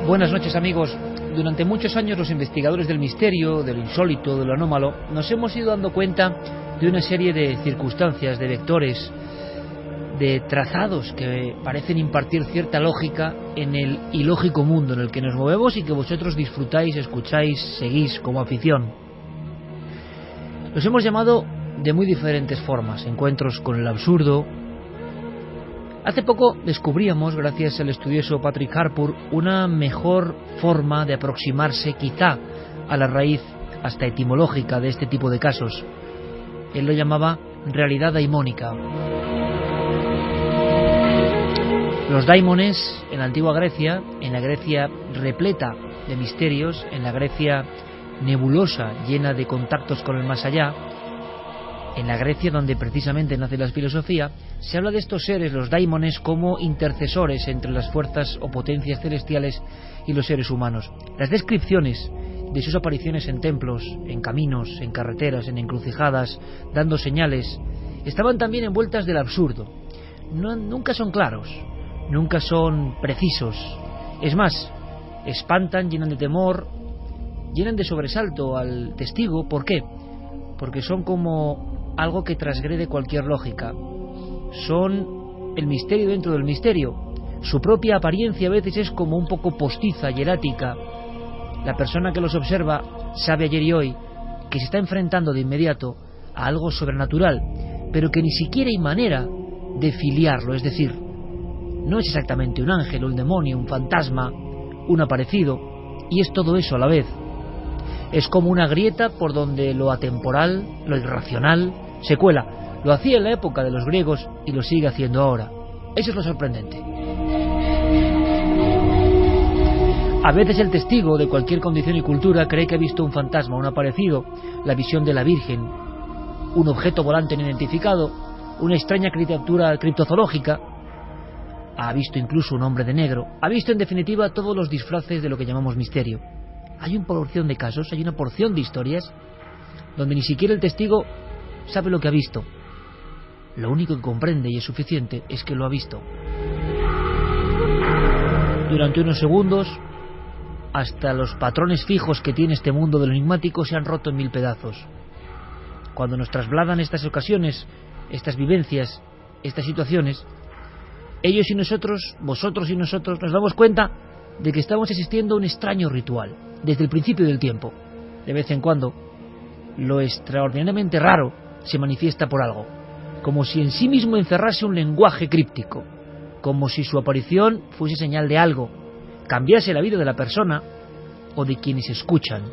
Buenas noches, amigos. Durante muchos años los investigadores del misterio, de lo insólito, de lo anómalo, nos hemos ido dando cuenta de una serie de circunstancias, de vectores, de trazados que parecen impartir cierta lógica en el ilógico mundo en el que nos movemos y que vosotros disfrutáis, escucháis, seguís como afición. Los hemos llamado de muy diferentes formas: encuentros con el absurdo. Hace poco descubríamos, gracias al estudioso Patrick Harpur, una mejor forma de aproximarse quizá a la raíz hasta etimológica de este tipo de casos. Él lo llamaba realidad daimónica. Los daimones en la antigua Grecia, en la Grecia repleta de misterios, en la Grecia nebulosa, llena de contactos con el más allá, en la Grecia donde precisamente nace la filosofía, se habla de estos seres, los daimones, como intercesores entre las fuerzas o potencias celestiales y los seres humanos. Las descripciones de sus apariciones en templos, en caminos, en carreteras, en encrucijadas, dando señales, estaban también envueltas del absurdo. Nunca son claros, nunca son precisos. Es más, espantan, llenan de temor, llenan de sobresalto al testigo. ¿Por qué? Porque son como algo que transgrede cualquier lógica. Son el misterio dentro del misterio. Su propia apariencia a veces es como un poco postiza y erática. La persona que los observa sabe ayer y hoy que se está enfrentando de inmediato a algo sobrenatural, pero que ni siquiera hay manera de filiarlo. Es decir, no es exactamente un ángel, un demonio, un fantasma, un aparecido, y es todo eso a la vez. Es como una grieta por donde lo atemporal, lo irracional, se cuela. Lo hacía en la época de los griegos y lo sigue haciendo ahora. Eso es lo sorprendente. A veces el testigo de cualquier condición y cultura cree que ha visto un fantasma, un aparecido, la visión de la Virgen, un objeto volante no identificado, una extraña criatura criptozoológica. Ha visto incluso un hombre de negro. Ha visto en definitiva todos los disfraces de lo que llamamos misterio. Hay una porción de casos, hay una porción de historias donde ni siquiera el testigo sabe lo que ha visto. Lo único que comprende, y es suficiente, es que lo ha visto. Durante unos segundos, hasta los patrones fijos que tiene este mundo de lo enigmático se han roto en mil pedazos. Cuando nos trasladan estas ocasiones, estas vivencias, estas situaciones, ellos y nosotros, vosotros y nosotros, nos damos cuenta de que estamos asistiendo a un extraño ritual, desde el principio del tiempo. De vez en cuando, lo extraordinariamente raro se manifiesta por algo, como si en sí mismo encerrase un lenguaje críptico, como si su aparición fuese señal de algo, cambiase la vida de la persona o de quienes escuchan.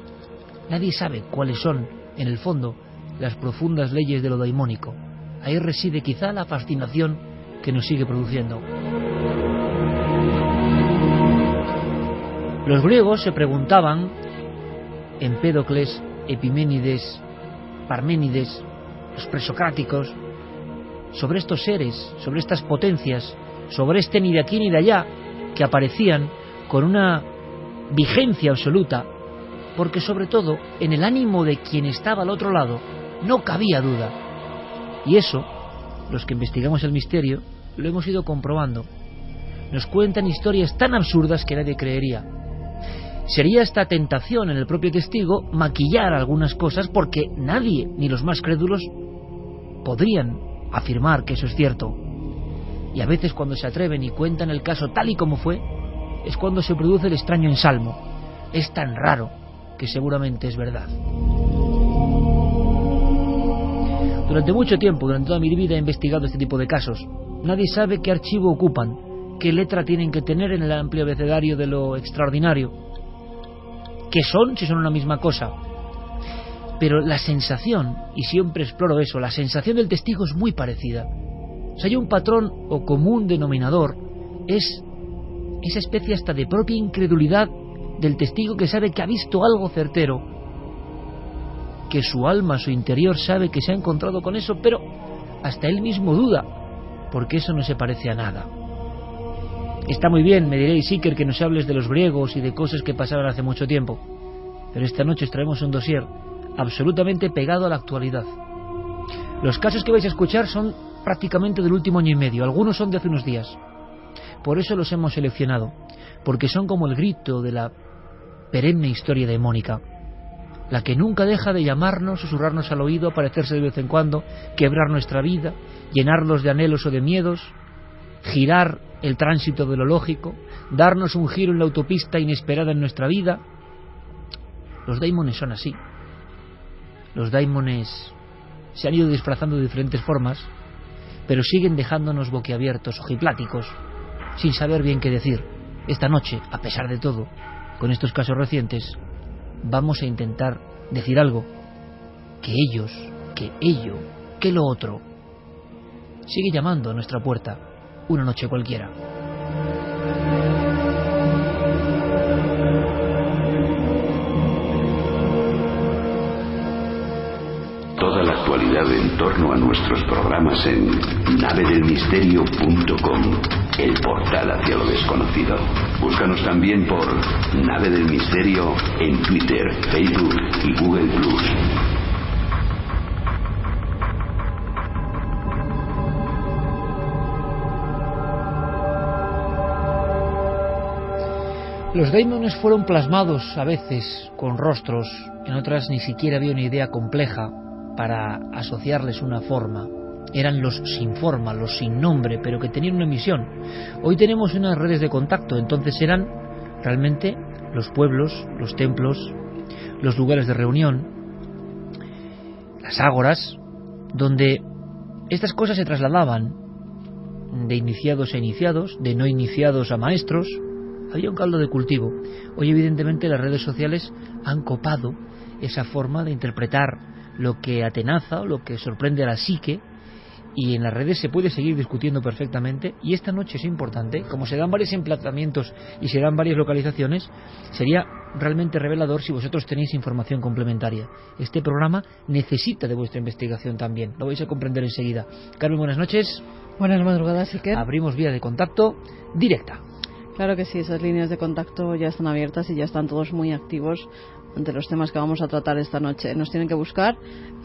Nadie sabe cuáles son, en el fondo, las profundas leyes de lo daimónico. Ahí reside quizá la fascinación que nos sigue produciendo. Los griegos se preguntaban, Empédocles, Epiménides, Parménides, los presocráticos, sobre estos seres, sobre estas potencias, sobre este ni de aquí ni de allá, que aparecían con una vigencia absoluta, porque sobre todo en el ánimo de quien estaba al otro lado no cabía duda. Y eso, los que investigamos el misterio, lo hemos ido comprobando. Nos cuentan historias tan absurdas que nadie creería. Sería esta tentación en el propio testigo maquillar algunas cosas, porque nadie, ni los más crédulos, podrían afirmar que eso es cierto. Y a veces cuando se atreven y cuentan el caso tal y como fue, es cuando se produce el extraño ensalmo. Es tan raro que seguramente es verdad. Durante mucho tiempo, durante toda mi vida, he investigado este tipo de casos. Nadie sabe qué archivo ocupan, qué letra tienen que tener en el amplio abecedario de lo extraordinario, qué son, si son una misma cosa. Pero la sensación, y siempre exploro eso, la sensación del testigo es muy parecida. Si hay un patrón o común denominador, es esa especie hasta de propia incredulidad del testigo que sabe que ha visto algo certero, que su alma, su interior sabe que se ha encontrado con eso, pero hasta él mismo duda, porque eso no se parece a nada. Está muy bien, me diréis, Iker, que nos hables de los griegos y de cosas que pasaron hace mucho tiempo, pero esta noche os traemos un dossier absolutamente pegado a la actualidad. Los casos que vais a escuchar son prácticamente del último año y medio, algunos son de hace unos días. Por eso los hemos seleccionado, porque son como el grito de la perenne historia demónica, la que nunca deja de llamarnos, susurrarnos al oído, aparecerse de vez en cuando, quebrar nuestra vida, llenarnos de anhelos o de miedos, girar el tránsito de lo lógico, darnos un giro en la autopista inesperada en nuestra vida. Los daimones son así. Los daimones se han ido disfrazando de diferentes formas, pero siguen dejándonos boquiabiertos, ojipláticos, sin saber bien qué decir. Esta noche, a pesar de todo, con estos casos recientes, vamos a intentar decir algo, que ellos, que ello, que lo otro, sigue llamando a nuestra puerta una noche cualquiera. Toda la actualidad en torno a nuestros programas en navedelmisterio.com, el portal hacia lo desconocido. Búscanos también por Nave del Misterio en Twitter, Facebook y Google+. Los daimones fueron plasmados a veces con rostros, en otras ni siquiera había una idea compleja para asociarles una forma. Eran los sin forma, los sin nombre, pero que tenían una misión. Hoy tenemos unas redes de contacto, entonces eran realmente los pueblos, los templos, los lugares de reunión, las ágoras, donde estas cosas se trasladaban de iniciados a iniciados, de no iniciados a maestros. Había un caldo de cultivo. Hoy evidentemente las redes sociales han copado esa forma de interpretar lo que atenaza o lo que sorprende a la psique, y en las redes se puede seguir discutiendo perfectamente. Y esta noche es importante, como se dan varios emplazamientos y se dan varias localizaciones, sería realmente revelador si vosotros tenéis información complementaria. Este programa necesita de vuestra investigación también, lo vais a comprender enseguida. Carmen, buenas noches. Buenas madrugadas, Iker. Abrimos vía de contacto directa. Claro que sí, esas líneas de contacto ya están abiertas y ya están todos muy activos ante los temas que vamos a tratar esta noche. Nos tienen que buscar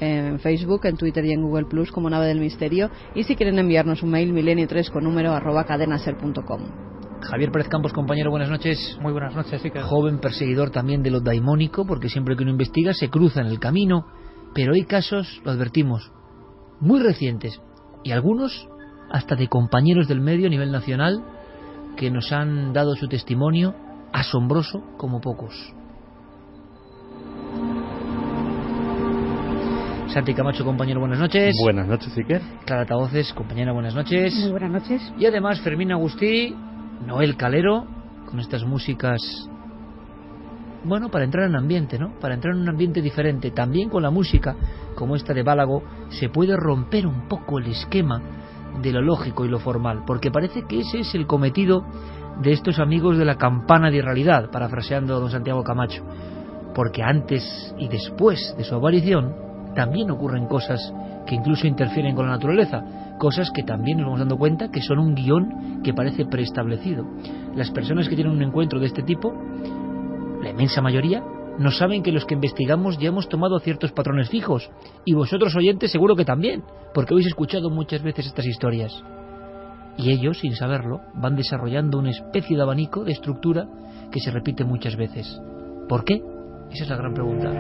en Facebook, en Twitter y en Google Plus como Nave del Misterio, y si quieren enviarnos un mail, milenio3 con número @cadenaser.com. Javier Pérez Campos, compañero, buenas noches. Muy buenas noches, sí que... Joven perseguidor también de lo daimónico, porque siempre que uno investiga se cruza en el camino, pero hay casos, lo advertimos, muy recientes, y algunos hasta de compañeros del medio a nivel nacional, que nos han dado su testimonio asombroso como pocos. Santi Camacho, compañero, buenas noches. Buenas noches, Iker. Clara Tavoces, compañera, buenas noches. Muy buenas noches. Y además Fermín Agustí, Noel Calero, con estas músicas, bueno, para entrar en ambiente, ¿no? Para entrar en un ambiente diferente. También con la música, como esta de Bálago, se puede romper un poco el esquema de lo lógico y lo formal, porque parece que ese es el cometido de estos amigos de la campana de irrealidad, parafraseando a don Santiago Camacho, porque antes y después de su aparición también ocurren cosas que incluso interfieren con la naturaleza, cosas que también nos vamos dando cuenta que son un guión que parece preestablecido. Las personas que tienen un encuentro de este tipo, la inmensa mayoría, no saben que los que investigamos ya hemos tomado ciertos patrones fijos, y vosotros oyentes seguro que también, porque habéis escuchado muchas veces estas historias. Y ellos, sin saberlo, van desarrollando una especie de abanico de estructura que se repite muchas veces. ¿Por qué? Esa es la gran pregunta.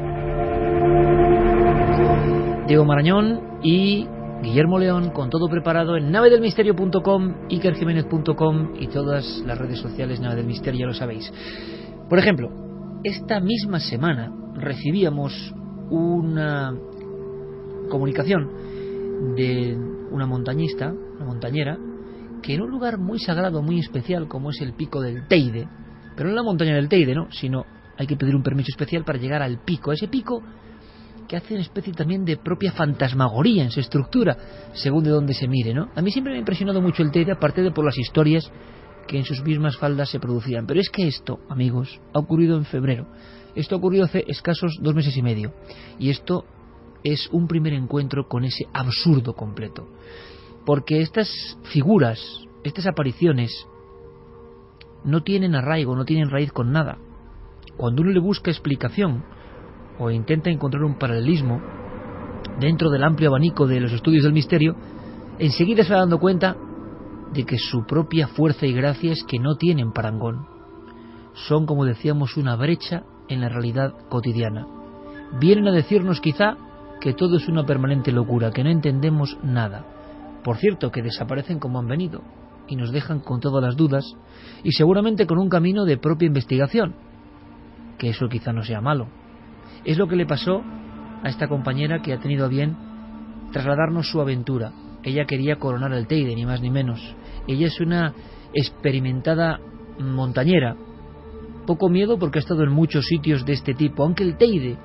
Diego Marañón y Guillermo León, con todo preparado en navedelmisterio.com, ikerjimenez.com y todas las redes sociales Nave del Misterio, ya lo sabéis. Por ejemplo, esta misma semana recibíamos una comunicación de una montañista, una montañera, que en un lugar muy sagrado, muy especial, como es el pico del Teide, pero no la montaña del Teide, ¿no?, sino hay que pedir un permiso especial para llegar al pico, a ese pico que hace una especie también de propia fantasmagoría en su estructura, según de dónde se mire, ¿no? A mí siempre me ha impresionado mucho el Teide, aparte de por las historias que en sus mismas faldas se producían. Pero es que esto, amigos, ha ocurrido en febrero. Esto ha ocurrido hace escasos 2 meses y medio. Y esto es un primer encuentro con ese absurdo completo. Porque estas figuras, estas apariciones, no tienen arraigo, no tienen raíz con nada. Cuando uno le busca explicación o intenta encontrar un paralelismo dentro del amplio abanico de los estudios del misterio, enseguida se va dando cuenta de que su propia fuerza y gracia es que no tienen parangón. son, como decíamos, una brecha en la realidad cotidiana. Vienen a decirnos quizá que todo es una permanente locura, que no entendemos nada. Por cierto, que desaparecen como han venido y nos dejan con todas las dudas y seguramente con un camino de propia investigación, que eso quizá no sea malo. Es lo que le pasó a esta compañera que ha tenido a bien trasladarnos su aventura. Ella quería coronar el Teide, ni más ni menos. Ella es una experimentada montañera. Poco miedo porque ha estado en muchos sitios de este tipo, aunque el Teide,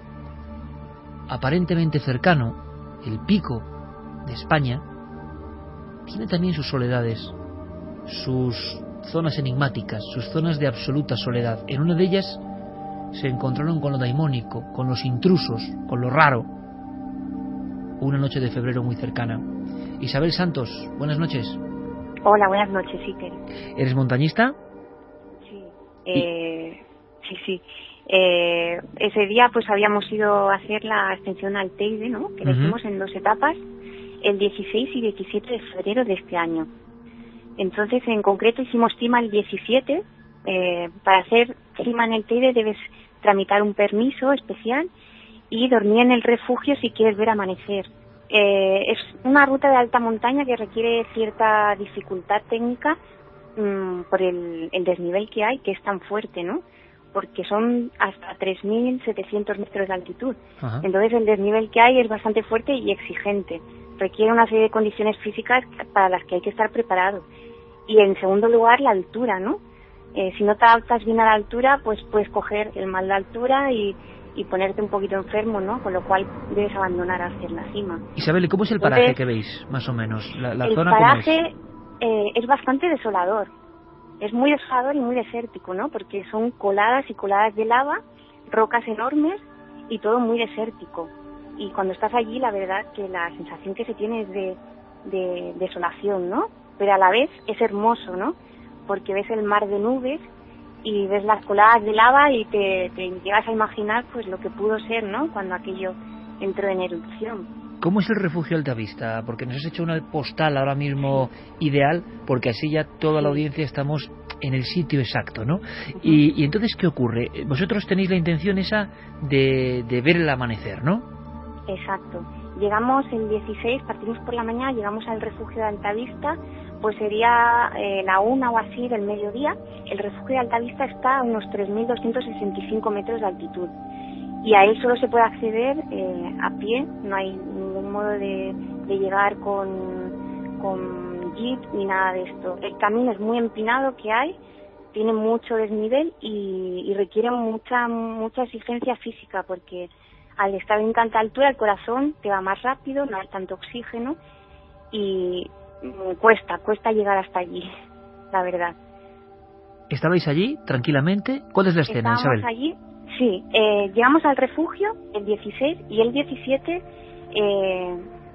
aparentemente cercano, el pico de España, tiene también sus soledades, sus zonas enigmáticas, sus zonas de absoluta soledad. En una de ellas se encontraron con lo daimónico, con los intrusos, con lo raro. Una noche de febrero muy cercana. Isabel Santos, buenas noches. Hola, buenas noches, Iker. ¿Eres montañista? Sí, sí. Ese día pues habíamos ido a hacer la ascensión al Teide, ¿no? Que lo hicimos en 2 etapas, el 16 y 17 de febrero de este año. Entonces, en concreto, hicimos cima el 17. Para hacer cima en el Teide debes tramitar un permiso especial y dormir en el refugio si quieres ver amanecer. Es una ruta de alta montaña que requiere cierta dificultad técnica por el desnivel que hay, que es tan fuerte, ¿no? Porque son hasta 3.700 metros de altitud. Ajá. Entonces el desnivel que hay es bastante fuerte y exigente. Requiere una serie de condiciones físicas para las que hay que estar preparado. Y en segundo lugar, la altura, ¿no? Si no te adaptas bien a la altura, pues puedes coger el mal de altura y ponerte un poquito enfermo, ¿no? Con lo cual debes abandonar hacia la cima. Isabel, ¿cómo es el paraje que veis, más o menos? ¿La zona cómo es? El paraje es bastante desolador. Es muy desolador y muy desértico, ¿no? Porque son coladas y coladas de lava, rocas enormes y todo muy desértico. Y cuando estás allí, la verdad que la sensación que se tiene es de desolación, ¿no? Pero a la vez es hermoso, ¿no? Porque ves el mar de nubes y ves las coladas de lava y te llegas a imaginar pues lo que pudo ser, ¿no? Cuando aquello entró en erupción. ¿Cómo es el refugio Altavista? Porque nos has hecho una postal ahora mismo ideal, porque así ya toda la audiencia estamos en el sitio exacto, ¿no? Y entonces, ¿qué ocurre? Vosotros tenéis la intención esa de ver el amanecer, ¿no? Exacto. Llegamos el 16, partimos por la mañana, llegamos al refugio de Altavista, pues sería la 1 o así del mediodía. El refugio de Altavista está a unos 3.265 metros de altitud y a él solo se puede acceder a pie, no hay ningún modo de llegar con jeep ni nada de esto. El camino es muy empinado que hay, tiene mucho desnivel y requiere mucha exigencia física porque al estar en tanta altura el corazón te va más rápido, no hay tanto oxígeno y cuesta llegar hasta allí, la verdad. ¿Estabais allí tranquilamente? ¿Cuál es la escena, Isabel? Estábamos allí, sí. Llegamos al refugio el 16 y el 17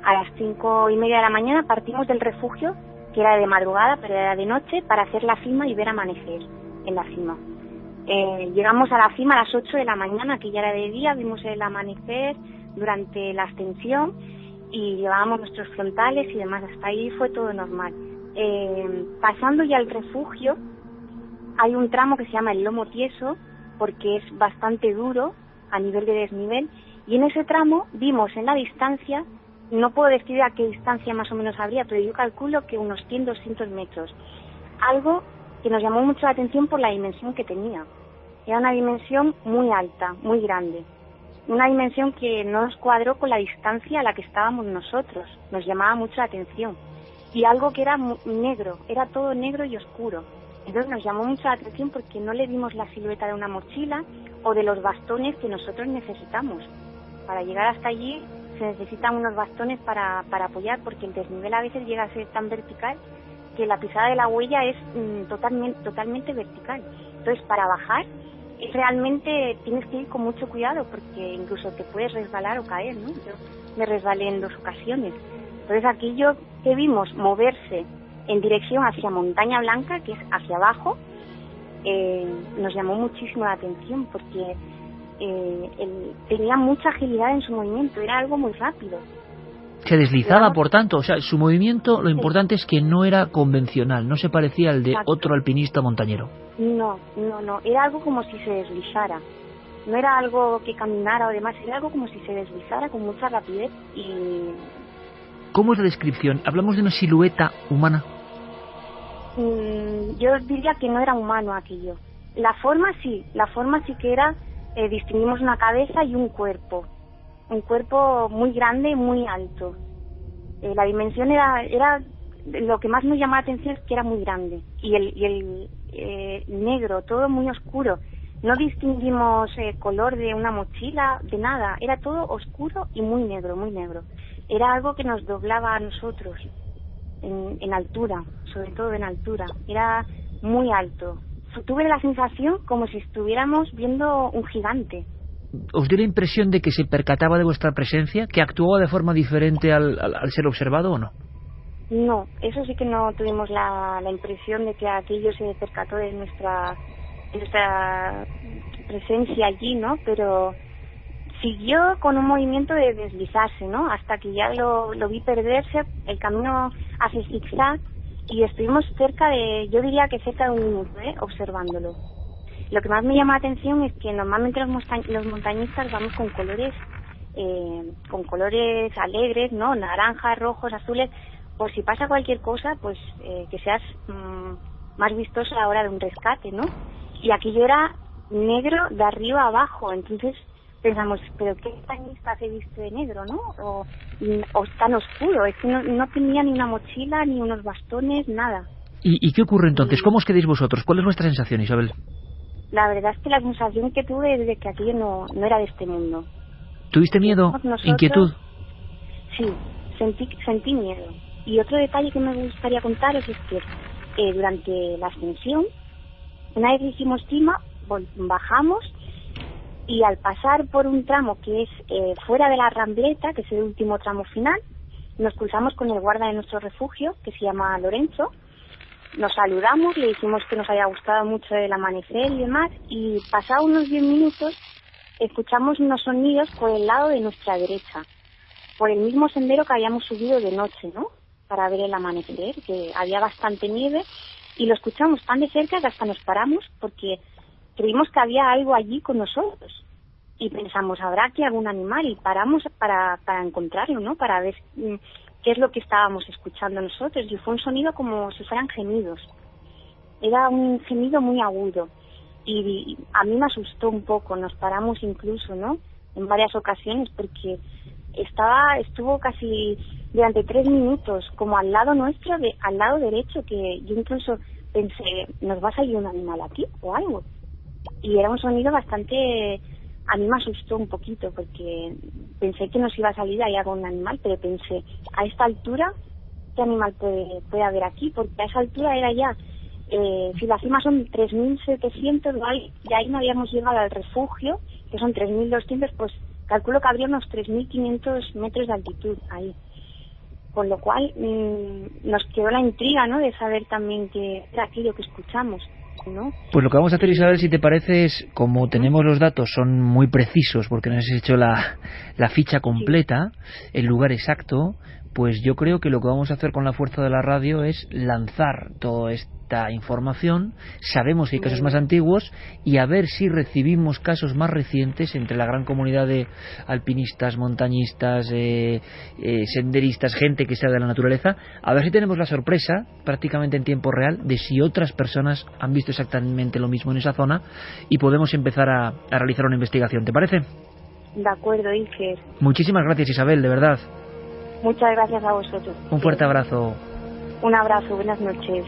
a las 5:30 de la mañana partimos del refugio, que era de madrugada, pero era de noche, para hacer la cima y ver amanecer en la cima. Llegamos a la cima a las 8 de la mañana, que ya era de día, vimos el amanecer durante la ascensión y llevábamos nuestros frontales y demás, hasta ahí fue todo normal. Pasando ya al refugio, hay un tramo que se llama el lomo tieso, porque es bastante duro a nivel de desnivel, y en ese tramo vimos en la distancia, no puedo describir a qué distancia más o menos habría, pero yo calculo que unos 100-200 metros, algo que nos llamó mucho la atención por la dimensión que tenía. Era una dimensión muy alta, muy grande. Una dimensión que no nos cuadró con la distancia a la que estábamos nosotros. Nos llamaba mucho la atención. Y algo que era negro, era todo negro y oscuro. Entonces nos llamó mucho la atención porque no le vimos la silueta de una mochila o de los bastones que nosotros necesitamos. Para llegar hasta allí se necesitan unos bastones para apoyar, porque el desnivel a veces llega a ser tan vertical que la pisada de la huella es totalmente vertical. Entonces, para bajar, realmente tienes que ir con mucho cuidado, porque incluso te puedes resbalar o caer, ¿no? Yo me resbalé en 2 ocasiones. Entonces, aquello que vimos moverse en dirección hacia Montaña Blanca, que es hacia abajo, nos llamó muchísimo la atención, porque tenía mucha agilidad en su movimiento, era algo muy rápido. Se deslizaba, por tanto, o sea, su movimiento, lo importante es que no era convencional, no se parecía al de otro alpinista montañero. No, era algo como si se deslizara. No era algo que caminara o demás, era algo como si se deslizara con mucha rapidez y... ¿Cómo es la descripción? ¿Hablamos de una silueta humana? Yo diría que no era humano aquello. La forma sí que era, distinguimos una cabeza y un cuerpo muy grande, muy alto. La dimensión era lo que más nos llamaba la atención, es que era muy grande y el negro, todo muy oscuro. No distinguimos color de una mochila, de nada, era todo oscuro y muy negro, muy negro. Era algo que nos doblaba a nosotros en altura, sobre todo en altura. Era muy alto. Tuve la sensación como si estuviéramos viendo un gigante. ¿Os dio la impresión de que se percataba de vuestra presencia, que actuaba de forma diferente al ser observado o no? No, eso sí que no tuvimos la impresión de que aquello se percató de nuestra presencia allí, ¿no? Pero siguió con un movimiento de deslizarse, ¿no? Hasta que ya lo vi perderse, el camino hace zigzag, y estuvimos yo diría que cerca de un minuto, observándolo. Lo que más me llama la atención es que normalmente los montañistas vamos con colores alegres, ¿no? Naranjas, rojos, azules, por si pasa cualquier cosa, pues que seas más vistoso a la hora de un rescate, ¿no? Y aquello era negro de arriba a abajo, entonces pensamos, pero ¿qué montañista se viste de negro, no? O tan oscuro, es que no tenía ni una mochila, ni unos bastones, nada. ¿Y qué ocurre entonces? ¿Cómo os quedáis vosotros? ¿Cuál es vuestra sensación, Isabel? La verdad es que la sensación que tuve es de que aquello no era de este mundo. ¿Tuviste miedo? ¿Inquietud? Sí, sentí miedo. Y otro detalle que me gustaría contaros es que durante la ascensión, una vez hicimos cima, bajamos, y al pasar por un tramo que es fuera de la rambleta, que es el último tramo final, nos cruzamos con el guarda de nuestro refugio, que se llama Lorenzo. Nos saludamos, le dijimos que nos había gustado mucho el amanecer y demás, y pasados unos 10 minutos escuchamos unos sonidos por el lado de nuestra derecha, por el mismo sendero que habíamos subido de noche, ¿no? Para ver el amanecer, que había bastante nieve, y lo escuchamos tan de cerca que hasta nos paramos porque creímos que había algo allí con nosotros. Y pensamos, ¿habrá aquí algún animal? Y paramos para encontrarlo, ¿no? Para ver qué es lo que estábamos escuchando nosotros. Y fue un sonido como si fueran gemidos. Era un gemido muy agudo. Y a mí me asustó un poco. Nos paramos incluso, ¿no? En varias ocasiones porque estuvo casi durante 3 minutos como al lado nuestro, al lado derecho, que yo incluso pensé, ¿nos va a salir un animal aquí o algo? Y era un sonido bastante... A mí me asustó un poquito porque pensé que nos iba a salir ahí algún animal, pero pensé, a esta altura, ¿qué animal puede haber aquí? Porque a esa altura era ya, si la cima son 3.700, y ahí no habíamos llegado al refugio, que son 3.200, pues calculo que habría unos 3.500 metros de altitud ahí. Con lo cual nos quedó la intriga, ¿no?, de saber también qué era aquello que escuchamos, ¿no? Pues lo que vamos a hacer, Isabel, si te parece, es, como tenemos los datos, son muy precisos porque nos has hecho la ficha completa, el lugar exacto, pues yo creo que lo que vamos a hacer con la fuerza de la radio es lanzar toda esta información. Sabemos que hay casos más antiguos y a ver si recibimos casos más recientes entre la gran comunidad de alpinistas, montañistas, senderistas, gente que sea de la naturaleza, a ver si tenemos la sorpresa prácticamente en tiempo real de si otras personas han visto exactamente lo mismo en esa zona y podemos empezar a realizar una investigación. ¿Te parece? De acuerdo, Iker. Muchísimas gracias, Isabel, de verdad. Muchas gracias a vosotros. Un fuerte abrazo. Un abrazo, buenas noches.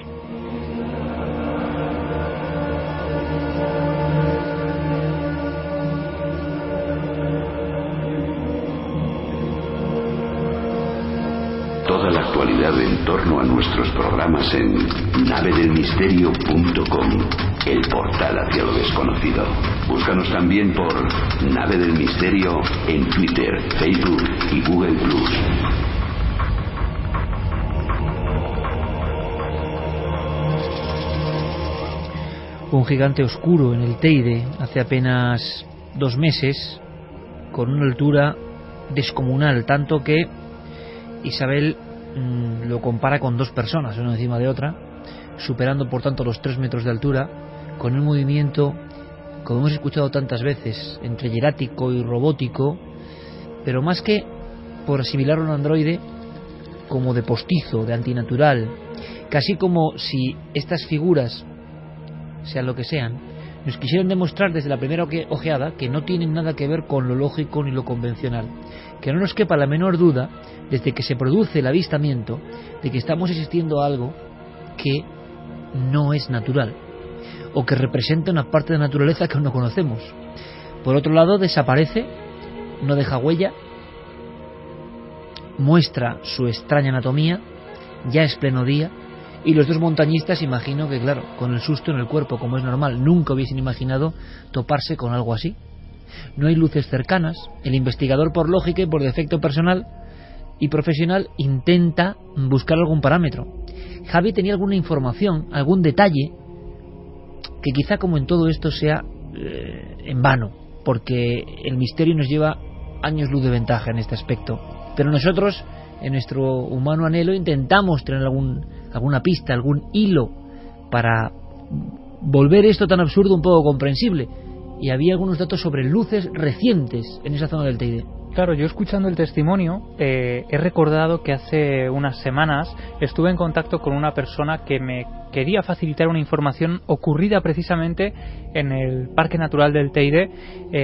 Toda la actualidad en torno a nuestros programas en navedelmisterio.com, el portal hacia lo desconocido. Búscanos también por Nave del Misterio en Twitter, Facebook y Google+. Un gigante oscuro en el Teide hace apenas 2 meses, con una altura descomunal, tanto que Isabel lo compara con dos personas, una encima de otra, superando por tanto los 3 metros de altura, con un movimiento, como hemos escuchado tantas veces, entre hierático y robótico, pero más que por asimilar a un androide, como de postizo, de antinatural, casi como si estas figuras, sean lo que sean, nos quisieran demostrar desde la primera ojeada que no tienen nada que ver con lo lógico ni lo convencional, que no nos quepa la menor duda, desde que se produce el avistamiento, de que estamos asistiendo a algo que no es natural, o que representa una parte de la naturaleza que aún no conocemos. Por otro lado, desaparece, no deja huella, muestra su extraña anatomía, ya es pleno día, y los dos montañistas, imagino que, claro, con el susto en el cuerpo, como es normal, nunca hubiesen imaginado toparse con algo así. No hay luces cercanas. El investigador, por lógica y por defecto personal y profesional, intenta buscar algún parámetro. Javi tenía alguna información, algún detalle, que quizá, como en todo esto, sea en vano, porque el misterio nos lleva años luz de ventaja en este aspecto. Pero nosotros, en nuestro humano anhelo, intentamos tener alguna pista, algún hilo para volver esto tan absurdo un poco comprensible. Y había algunos datos sobre luces recientes en esa zona del Teide. Claro, yo escuchando el testimonio he recordado que hace unas semanas estuve en contacto con una persona que me quería facilitar una información ocurrida precisamente en el Parque Natural del Teide,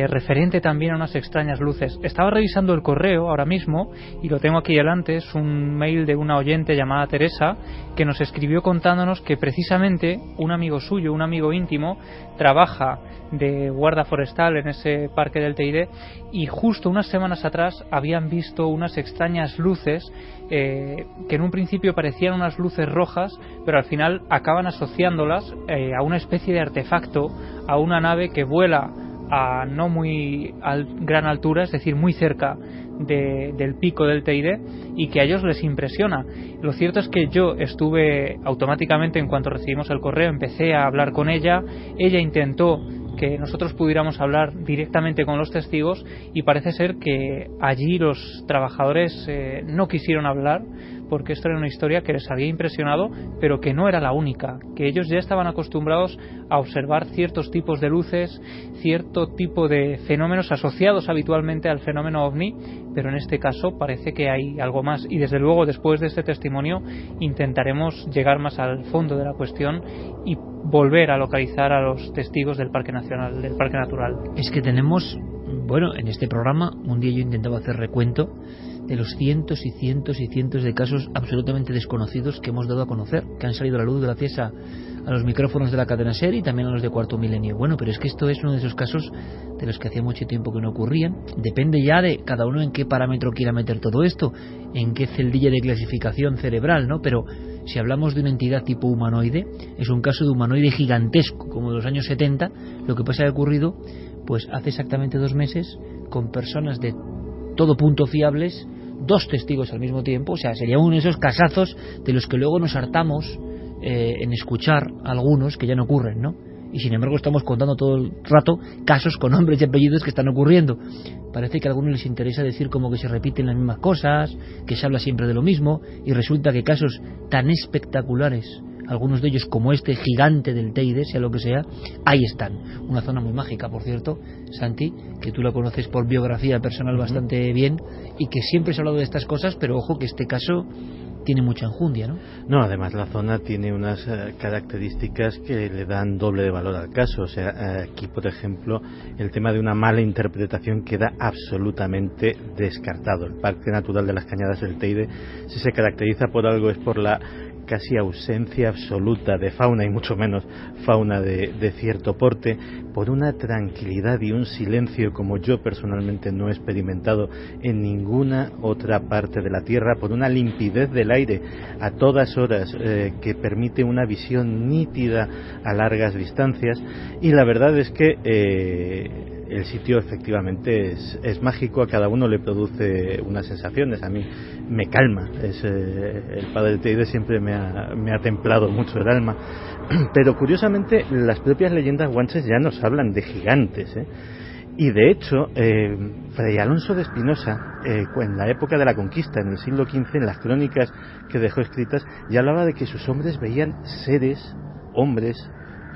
referente también a unas extrañas luces. Estaba revisando el correo ahora mismo y lo tengo aquí delante. Es un mail de una oyente llamada Teresa que nos escribió contándonos que precisamente un amigo suyo, un amigo íntimo, trabaja de guarda forestal en ese Parque del Teide, y justo unas semanas atrás habían visto unas extrañas luces que en un principio parecían unas luces rojas, pero al final acaban asociándolas a una especie de artefacto, a una nave que vuela a no muy gran altura, es decir, muy cerca del pico del Teide, y que a ellos les impresiona. Lo cierto es que yo estuve automáticamente, en cuanto recibimos el correo, empecé a hablar con ella intentó que nosotros pudiéramos hablar directamente con los testigos, y parece ser que allí los trabajadores no quisieron hablar, porque esto era una historia que les había impresionado, pero que no era la única, que ellos ya estaban acostumbrados a observar ciertos tipos de luces, cierto tipo de fenómenos asociados habitualmente al fenómeno ovni, pero en este caso parece que hay algo más, y desde luego después de este testimonio intentaremos llegar más al fondo de la cuestión y volver a localizar a los testigos del Parque Nacional, del Parque Natural. Es que tenemos, bueno, en este programa un día yo intentaba hacer recuento de los cientos y cientos y cientos de casos absolutamente desconocidos que hemos dado a conocer, que han salido a la luz gracias a los micrófonos de la cadena SER y también a los de Cuarto Milenio. Bueno, pero es que esto es uno de esos casos de los que hacía mucho tiempo que no ocurrían. Depende ya de cada uno en qué parámetro quiera meter todo esto, en qué celdilla de clasificación cerebral, ¿no? Pero si hablamos de una entidad tipo humanoide, es un caso de humanoide gigantesco, como de los años 70. Lo que pasa que ha ocurrido pues hace exactamente 2 meses, con personas de todo punto fiables, 2 testigos al mismo tiempo. O sea, sería uno de esos casazos de los que luego nos hartamos en escuchar algunos que ya no ocurren, ¿no? Y sin embargo estamos contando todo el rato casos con nombres y apellidos que están ocurriendo. Parece que a algunos les interesa decir como que se repiten las mismas cosas, que se habla siempre de lo mismo, y resulta que casos tan espectaculares, algunos de ellos como este gigante del Teide, sea lo que sea, ahí están. Una zona muy mágica, por cierto, Santi, que tú la conoces por biografía personal bastante bien, y que siempre se ha hablado de estas cosas, pero ojo que este caso tiene mucha enjundia, ¿no? No, además la zona tiene unas características que le dan doble de valor al caso. O sea, aquí, por ejemplo, el tema de una mala interpretación queda absolutamente descartado. El Parque Natural de las Cañadas del Teide, si se caracteriza por algo, es por la casi ausencia absoluta de fauna, y mucho menos fauna de cierto porte, por una tranquilidad y un silencio como yo personalmente no he experimentado en ninguna otra parte de la Tierra, por una limpidez del aire a todas horas que permite una visión nítida a largas distancias. Y la verdad es que el sitio efectivamente es mágico, a cada uno le produce unas sensaciones. A mí me calma, el Padre del Teide siempre me ha templado mucho el alma, pero curiosamente las propias leyendas guanches ya nos hablan de gigantes, Y de hecho, Fray Alonso de Espinosa, en la época de la conquista, en el siglo XV, en las crónicas que dejó escritas, ya hablaba de que sus hombres veían seres, hombres,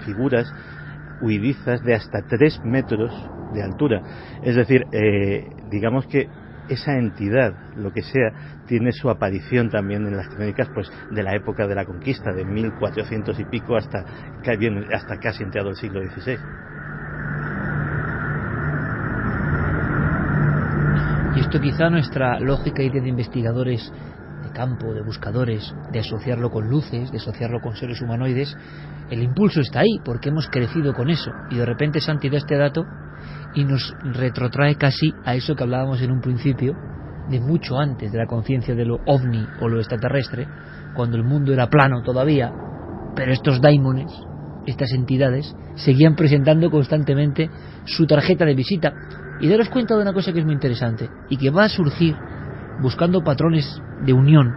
figuras huidizas de hasta 3 metros de altura. Es decir, digamos que esa entidad, lo que sea, tiene su aparición también en las crónicas pues de la época de la conquista, de 1400 y pico hasta casi entrado el siglo XVI. Y esto quizá nuestra lógica idea de investigadores de campo, de buscadores, de asociarlo con luces, de asociarlo con seres humanoides, el impulso está ahí, porque hemos crecido con eso. Y de repente Santi da este dato y nos retrotrae casi a eso que hablábamos en un principio, de mucho antes de la conciencia de lo ovni o lo extraterrestre, cuando el mundo era plano todavía, pero estos daimones, estas entidades, seguían presentando constantemente su tarjeta de visita. Y daros cuenta de una cosa que es muy interesante y que va a surgir buscando patrones de unión.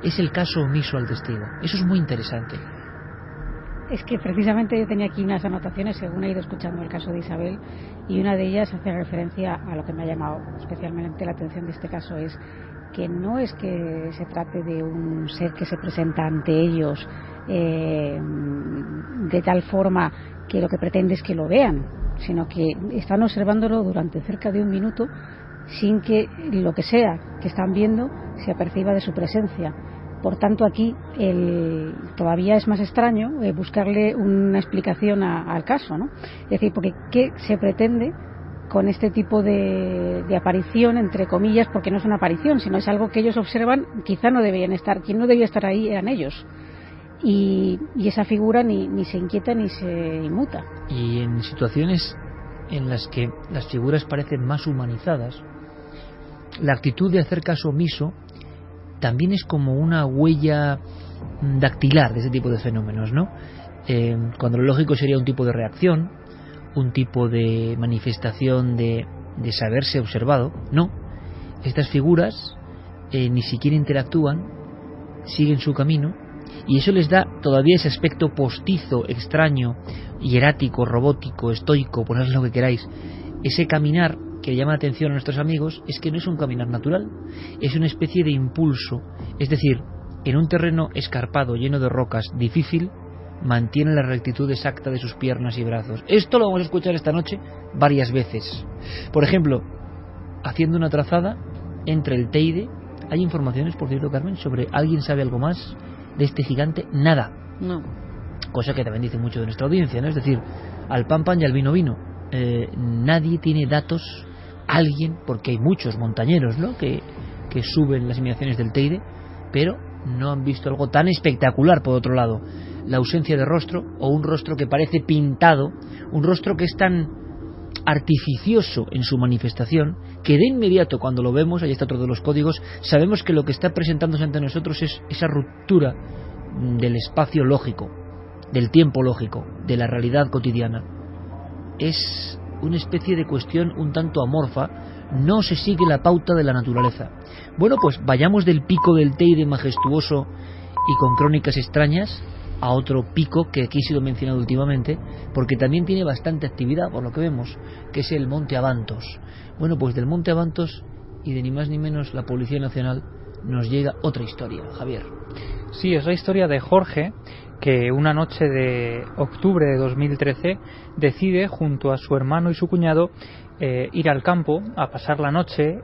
Es el caso omiso al testigo. Eso es muy interesante. Es que precisamente yo tenía aquí unas anotaciones según he ido escuchando el caso de Isabel, y una de ellas hace referencia a lo que me ha llamado especialmente la atención de este caso, es que no es que se trate de un ser que se presenta ante ellos de tal forma que lo que pretende es que lo vean, sino que están observándolo durante cerca de 1 minuto sin que lo que sea que están viendo se aperciba de su presencia. Por tanto, aquí todavía es más extraño buscarle una explicación al caso, ¿no? Es decir, porque ¿qué se pretende con este tipo de aparición, entre comillas, porque no es una aparición, sino es algo que ellos observan? Quizá no debían estar, quien no debía estar ahí eran ellos. Y esa figura ni se inquieta ni se inmuta. Y en situaciones en las que las figuras parecen más humanizadas, la actitud de hacer caso omiso también es como una huella dactilar de ese tipo de fenómenos, ¿no? Cuando lo lógico sería un tipo de reacción, un tipo de manifestación de saberse observado. No, estas figuras ni siquiera interactúan, siguen su camino, y eso les da todavía ese aspecto postizo, extraño, hierático, robótico, estoico, poned lo que queráis. Ese caminar que llama la atención a nuestros amigos es que no es un caminar natural, es una especie de impulso. Es decir, en un terreno escarpado, lleno de rocas, difícil, mantiene la rectitud exacta de sus piernas y brazos. Esto lo vamos a escuchar esta noche varias veces. Por ejemplo, haciendo una trazada entre el Teide. ¿Hay informaciones, por cierto, Carmen, sobre alguien sabe algo más de este gigante? Nada. No. Cosa que también dice mucho de nuestra audiencia, ¿no? Es decir, al pan pan y al vino vino. Nadie tiene datos, alguien, porque hay muchos montañeros, ¿no?, que suben las inmediaciones del Teide, pero no han visto algo tan espectacular. Por otro lado, la ausencia de rostro, o un rostro que parece pintado, un rostro que es tan artificioso en su manifestación que de inmediato cuando lo vemos, ahí está otro de los códigos, sabemos que lo que está presentándose ante nosotros es esa ruptura del espacio lógico, del tiempo lógico, de la realidad cotidiana. Es una especie de cuestión un tanto amorfa, no se sigue la pauta de la naturaleza. Bueno, pues vayamos del pico del Teide majestuoso y con crónicas extrañas a otro pico que aquí ha sido mencionado últimamente, porque también tiene bastante actividad, por lo que vemos, que es el Monte Abantos. Bueno, pues del Monte Abantos y de ni más ni menos la Policía Nacional nos llega otra historia, Javier. Sí, es la historia de Jorge, que una noche de octubre de 2013 decide, junto a su hermano y su cuñado, ir al campo a pasar la noche,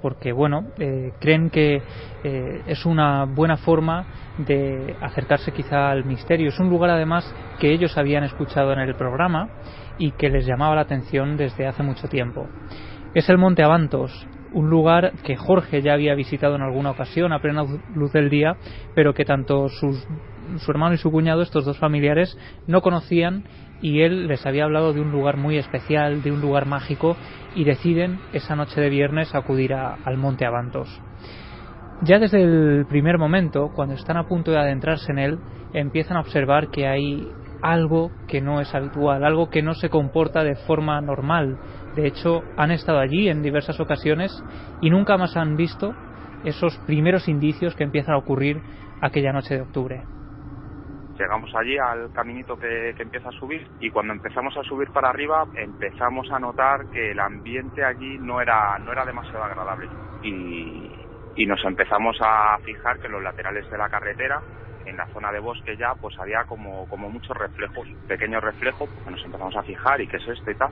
porque bueno, creen que es una buena forma de acercarse quizá al misterio. Es un lugar además que ellos habían escuchado en el programa y que les llamaba la atención desde hace mucho tiempo. Es el Monte Abantos, un lugar que Jorge ya había visitado en alguna ocasión a plena luz del día, pero que tanto su hermano y su cuñado, estos dos familiares, no conocían, y él les había hablado de un lugar muy especial, de un lugar mágico, y deciden esa noche de viernes acudir al Monte Abantos. Ya desde el primer momento, cuando están a punto de adentrarse en él, empiezan a observar que hay algo que no es habitual, algo que no se comporta de forma normal. De hecho, han estado allí en diversas ocasiones y nunca más han visto esos primeros indicios que empiezan a ocurrir aquella noche de octubre. Llegamos allí al caminito que empieza a subir, y cuando empezamos a subir para arriba empezamos a notar que el ambiente allí no era demasiado agradable, y nos empezamos a fijar que en los laterales de la carretera, en la zona de bosque ya, pues había como muchos reflejos, pequeños reflejos, pues nos empezamos a fijar y qué es esto y tal.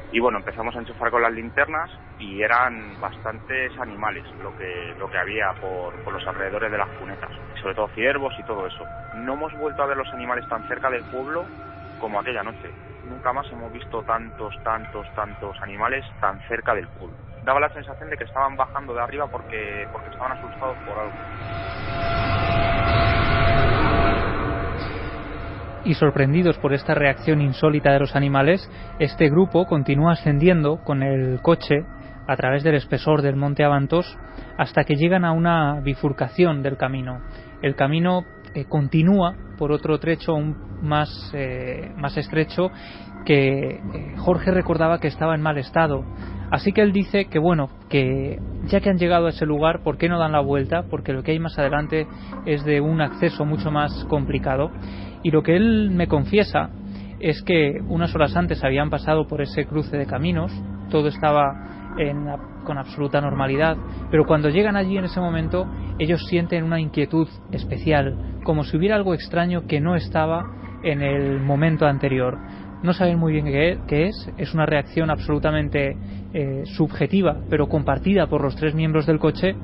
Y bueno, empezamos a enchufar con las linternas y eran bastantes animales lo que había por los alrededores de las cunetas, sobre todo ciervos y todo eso. No hemos vuelto a ver los animales tan cerca del pueblo como aquella noche. Nunca más hemos visto tantos animales tan cerca del pueblo. Daba la sensación de que estaban bajando de arriba porque estaban asustados por algo. Y sorprendidos por esta reacción insólita de los animales, este grupo continúa ascendiendo con el coche a través del espesor del monte Abantos hasta que llegan a una bifurcación del camino. El camino continúa por otro trecho aún más estrecho que Jorge recordaba que estaba en mal estado. Así que él dice que bueno, que ya que han llegado a ese lugar, ¿por qué no dan la vuelta? Porque lo que hay más adelante es de un acceso mucho más complicado. Y lo que él me confiesa es que unas horas antes habían pasado por ese cruce de caminos, todo estaba con absoluta normalidad, pero cuando llegan allí en ese momento ellos sienten una inquietud especial, como si hubiera algo extraño que no estaba en el momento anterior. No saben muy bien qué es una reacción absolutamente subjetiva, pero compartida por los tres miembros del coche,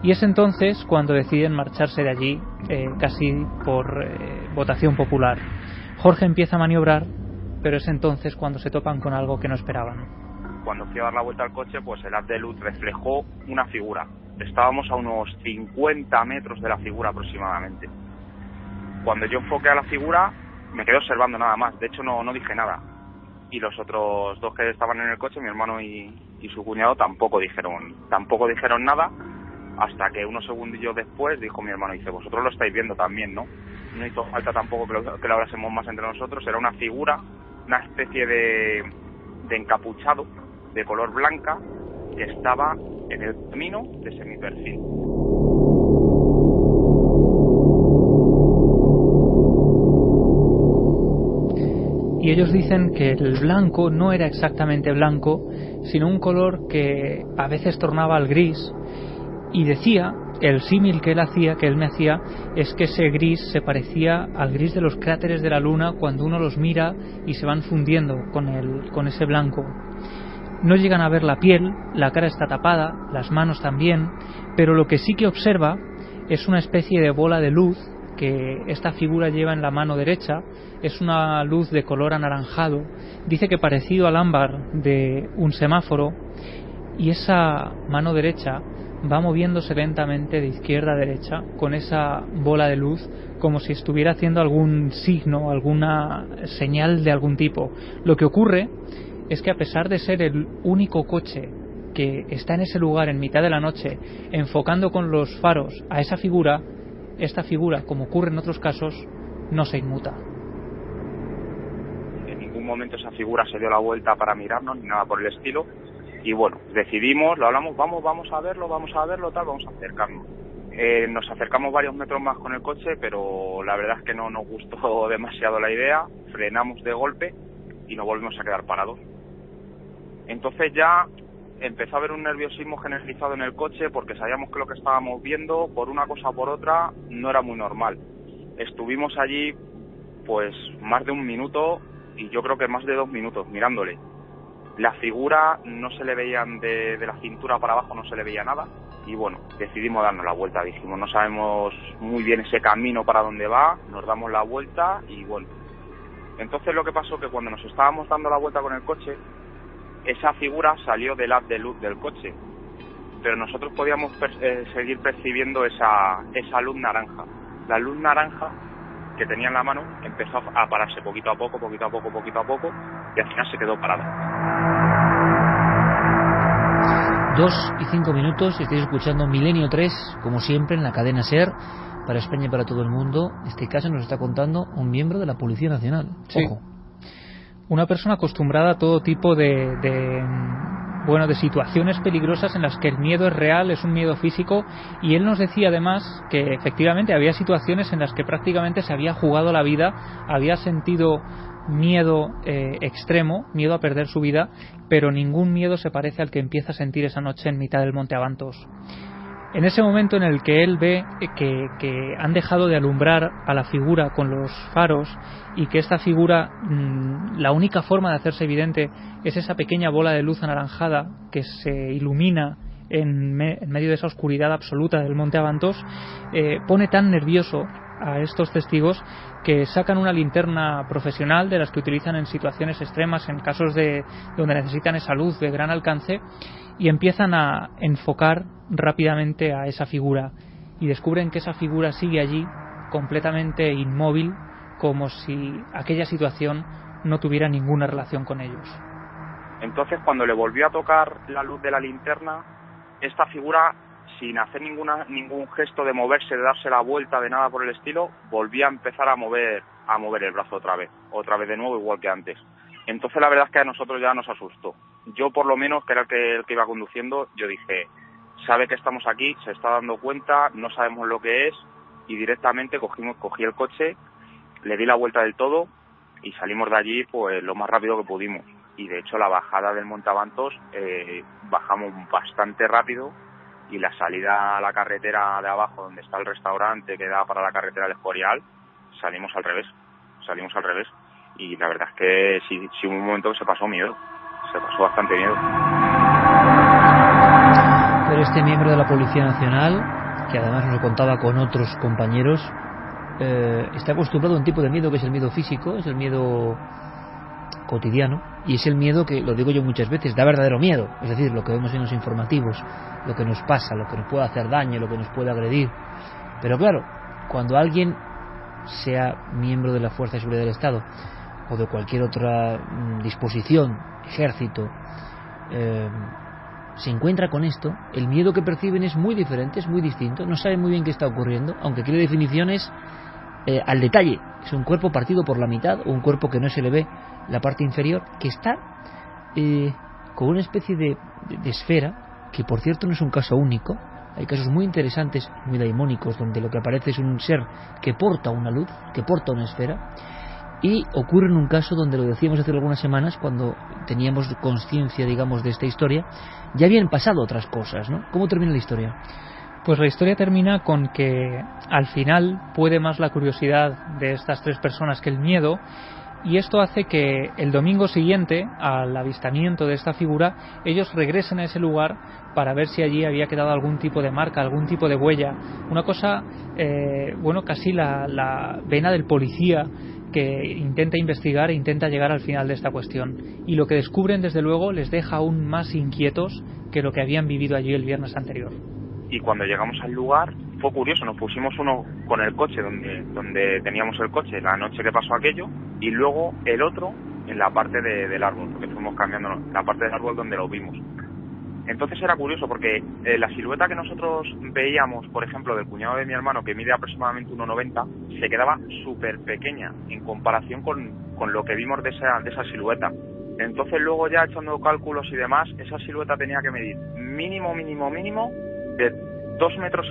y es entonces cuando deciden marcharse de allí, casi por votación popular. Jorge empieza a maniobrar, pero es entonces cuando se topan con algo que no esperaban. Cuando fui a dar la vuelta al coche, pues el haz de luz reflejó una figura. Estábamos a unos 50 metros de la figura aproximadamente. Cuando yo enfoqué a la figura, me quedé observando nada más, de hecho no dije nada. Y los otros dos que estaban en el coche, mi hermano y su cuñado, tampoco dijeron nada, hasta que unos segundillos después dijo mi hermano, dice, vosotros lo estáis viendo también, ¿no? No hizo falta tampoco que lo hablásemos más entre nosotros, era una figura, una especie de encapuchado de color blanca que estaba en el camino de semiperfil. Y ellos dicen que el blanco no era exactamente blanco, sino un color que a veces tornaba al gris, y decía, el símil que él me hacía, es que ese gris se parecía al gris de los cráteres de la Luna cuando uno los mira y se van fundiendo con ese blanco. No llegan a ver la piel, la cara está tapada, las manos también, pero lo que sí que observa es una especie de bola de luz que esta figura lleva en la mano derecha. Es una luz de color anaranjado, dice que parecido al ámbar de un semáforo, y esa mano derecha va moviéndose lentamente de izquierda a derecha con esa bola de luz, como si estuviera haciendo algún signo, alguna señal de algún tipo. Lo que ocurre es que, a pesar de ser el único coche que está en ese lugar en mitad de la noche, enfocando con los faros a esa figura, esta figura, como ocurre en otros casos, no se inmuta. En ningún momento esa figura se dio la vuelta para mirarnos ni nada por el estilo. Y bueno, decidimos, lo hablamos, vamos a verlo, tal, vamos a acercarnos. Nos acercamos varios metros más con el coche, pero la verdad es que no nos gustó demasiado la idea. Frenamos de golpe y nos volvimos a quedar parados. Entonces ya empezó a haber un nerviosismo generalizado en el coche, porque sabíamos que lo que estábamos viendo, por una cosa o por otra, no era muy normal. Estuvimos allí pues más de un minuto, y yo creo que más de 2 minutos mirándole. La figura no se le veían de la cintura para abajo, no se le veía nada, y bueno, decidimos darnos la vuelta. Dijimos, no sabemos muy bien ese camino para dónde va, nos damos la vuelta y bueno. Entonces lo que pasó que cuando nos estábamos dando la vuelta con el coche, esa figura salió del haz de luz del coche, pero nosotros podíamos seguir percibiendo esa luz naranja. La luz naranja que tenía en la mano empezó a pararse poquito a poco, y al final se quedó parada. 2 y 5 minutos, estáis escuchando Milenio 3, como siempre, en la cadena SER, para España y para todo el mundo. En este caso nos está contando un miembro de la Policía Nacional. Sí. Ojo. Una persona acostumbrada a todo tipo de de situaciones peligrosas en las que el miedo es real, es un miedo físico, y él nos decía además que efectivamente había situaciones en las que prácticamente se había jugado la vida, había sentido miedo extremo, miedo a perder su vida, pero ningún miedo se parece al que empieza a sentir esa noche en mitad del Monte Abantos. En ese momento en el que él ve que han dejado de alumbrar a la figura con los faros y que esta figura, la única forma de hacerse evidente es esa pequeña bola de luz anaranjada que se ilumina en medio de esa oscuridad absoluta del Monte Abantos, pone tan nervioso a estos testigos que sacan una linterna profesional de las que utilizan en situaciones extremas, en casos donde necesitan esa luz de gran alcance, y empiezan a enfocar rápidamente a esa figura y descubren que esa figura sigue allí completamente inmóvil, como si aquella situación no tuviera ninguna relación con ellos. Entonces, cuando le volvió a tocar la luz de la linterna, esta figura, sin hacer ningún gesto de moverse, de darse la vuelta, de nada por el estilo, volvía a empezar a mover el brazo otra vez de nuevo, igual que antes. Entonces la verdad es que a nosotros ya nos asustó. Yo, por lo menos, que era el que iba conduciendo, yo dije, sabe que estamos aquí, se está dando cuenta, no sabemos lo que es, y directamente cogí el coche, le di la vuelta del todo y salimos de allí pues lo más rápido que pudimos. Y de hecho la bajada del Monte Abantos bajamos bastante rápido, y la salida a la carretera de abajo, donde está el restaurante que da para la carretera del Escorial, salimos al revés. Y la verdad es que sí hubo un momento que se pasó bastante miedo. Pero este miembro de la Policía Nacional, que además nos lo contaba con otros compañeros, está acostumbrado a un tipo de miedo que es el miedo físico, es el miedo cotidiano, y es el miedo que, lo digo yo muchas veces, da verdadero miedo, es decir, lo que vemos en los informativos, lo que nos pasa, lo que nos puede hacer daño, lo que nos puede agredir. Pero claro, cuando alguien, sea miembro de la Fuerza de Seguridad del Estado o de cualquier otra disposición, ejército, se encuentra con esto, el miedo que perciben es muy diferente, es muy distinto, no saben muy bien qué está ocurriendo, aunque quiere definiciones al detalle. Es un cuerpo partido por la mitad, o un cuerpo que no se le ve la parte inferior, que está con una especie de esfera, que por cierto no es un caso único. Hay casos muy interesantes, muy daimónicos, donde lo que aparece es un ser que porta una luz, que porta una esfera. Y ocurre en un caso donde, lo decíamos hace algunas semanas, cuando teníamos conciencia, digamos, de esta historia, ya habían pasado otras cosas, ¿no? ¿Cómo termina la historia? Pues la historia termina con que al final puede más la curiosidad de estas tres personas que el miedo, y esto hace que el domingo siguiente al avistamiento de esta figura ellos regresen a ese lugar para ver si allí había quedado algún tipo de marca, algún tipo de huella, una cosa, casi la vena del policía que intenta investigar e intenta llegar al final de esta cuestión, y lo que descubren desde luego les deja aún más inquietos que lo que habían vivido allí el viernes anterior. Y cuando llegamos al lugar fue curioso, nos pusimos uno con el coche donde teníamos el coche la noche que pasó aquello, y luego el otro en la parte del árbol, porque fuimos cambiando la parte del árbol donde lo vimos. Entonces era curioso porque la silueta que nosotros veíamos, por ejemplo, del cuñado de mi hermano, que mide aproximadamente 1,90, se quedaba súper pequeña en comparación con lo que vimos de esa silueta. Entonces luego, ya echando cálculos y demás, esa silueta tenía que medir mínimo de 2,5 metros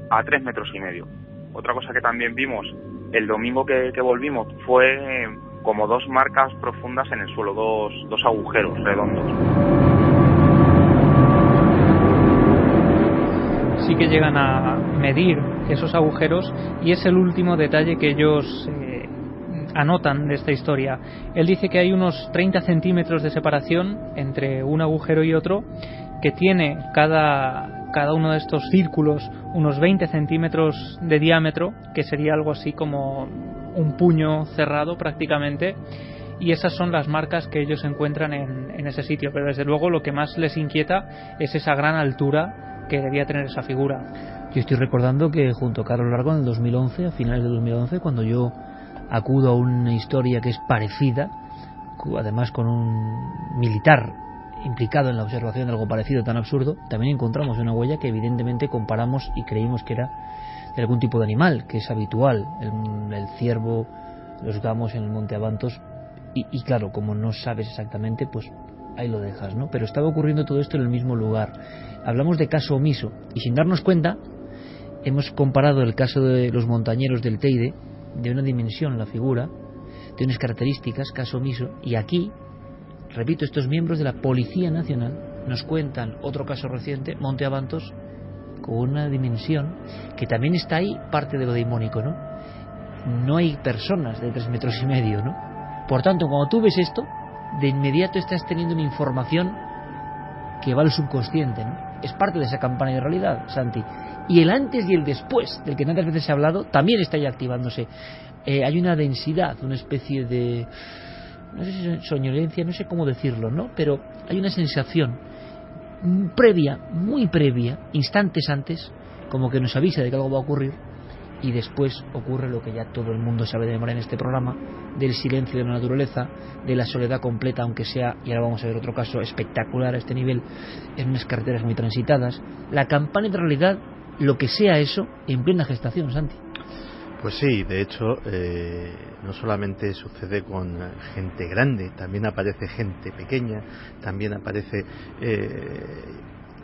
a 3,5 metros. Otra cosa que también vimos el domingo que volvimos fue como 2 marcas profundas en el suelo, dos agujeros redondos. Sí que llegan a medir esos agujeros, y es el último detalle que ellos anotan de esta historia. Él dice que hay unos 30 centímetros de separación entre un agujero y otro, que tiene cada uno de estos círculos unos 20 centímetros de diámetro, que sería algo así como un puño cerrado prácticamente, y esas son las marcas que ellos encuentran en ese sitio. Pero desde luego lo que más les inquieta es esa gran altura que debía tener esa figura. Yo estoy recordando que junto a Carlos Largo en el 2011, a finales de 2011, cuando yo acudo a una historia que es parecida, además con un militar implicado en la observación de algo parecido tan absurdo, también encontramos una huella que evidentemente comparamos y creímos que era de algún tipo de animal, que es habitual, el ciervo, los gamos en el Monte Abantos, y claro, como no sabes exactamente, pues ahí lo dejas, ¿no? Pero estaba ocurriendo todo esto en el mismo lugar. Hablamos de caso omiso, y sin darnos cuenta hemos comparado el caso de los montañeros del Teide, de una dimensión la figura, de unas características, caso omiso, y aquí, repito, estos miembros de la Policía Nacional nos cuentan otro caso reciente, Monte Avantos, con una dimensión que también está ahí, parte de lo deimónico, ¿no? No hay personas de 3,5 metros, ¿no? Por tanto, cuando tú ves esto, de inmediato estás teniendo una información que va al subconsciente, ¿no? Es parte de esa campana de realidad, Santi. Y el antes y el después, del que tantas veces se ha hablado, también está ya activándose. Hay una densidad, una especie de, no sé si soñolencia, no sé cómo decirlo, ¿no? Pero hay una sensación previa, muy previa, instantes antes, como que nos avisa de que algo va a ocurrir, y después ocurre lo que ya todo el mundo sabe de memoria en este programa, del silencio de la naturaleza, de la soledad completa, aunque sea, y ahora vamos a ver otro caso espectacular a este nivel, en unas carreteras muy transitadas. La campana de realidad, lo que sea eso, en plena gestación, Santi. Pues sí, de hecho, no solamente sucede con gente grande, también aparece gente pequeña, también aparece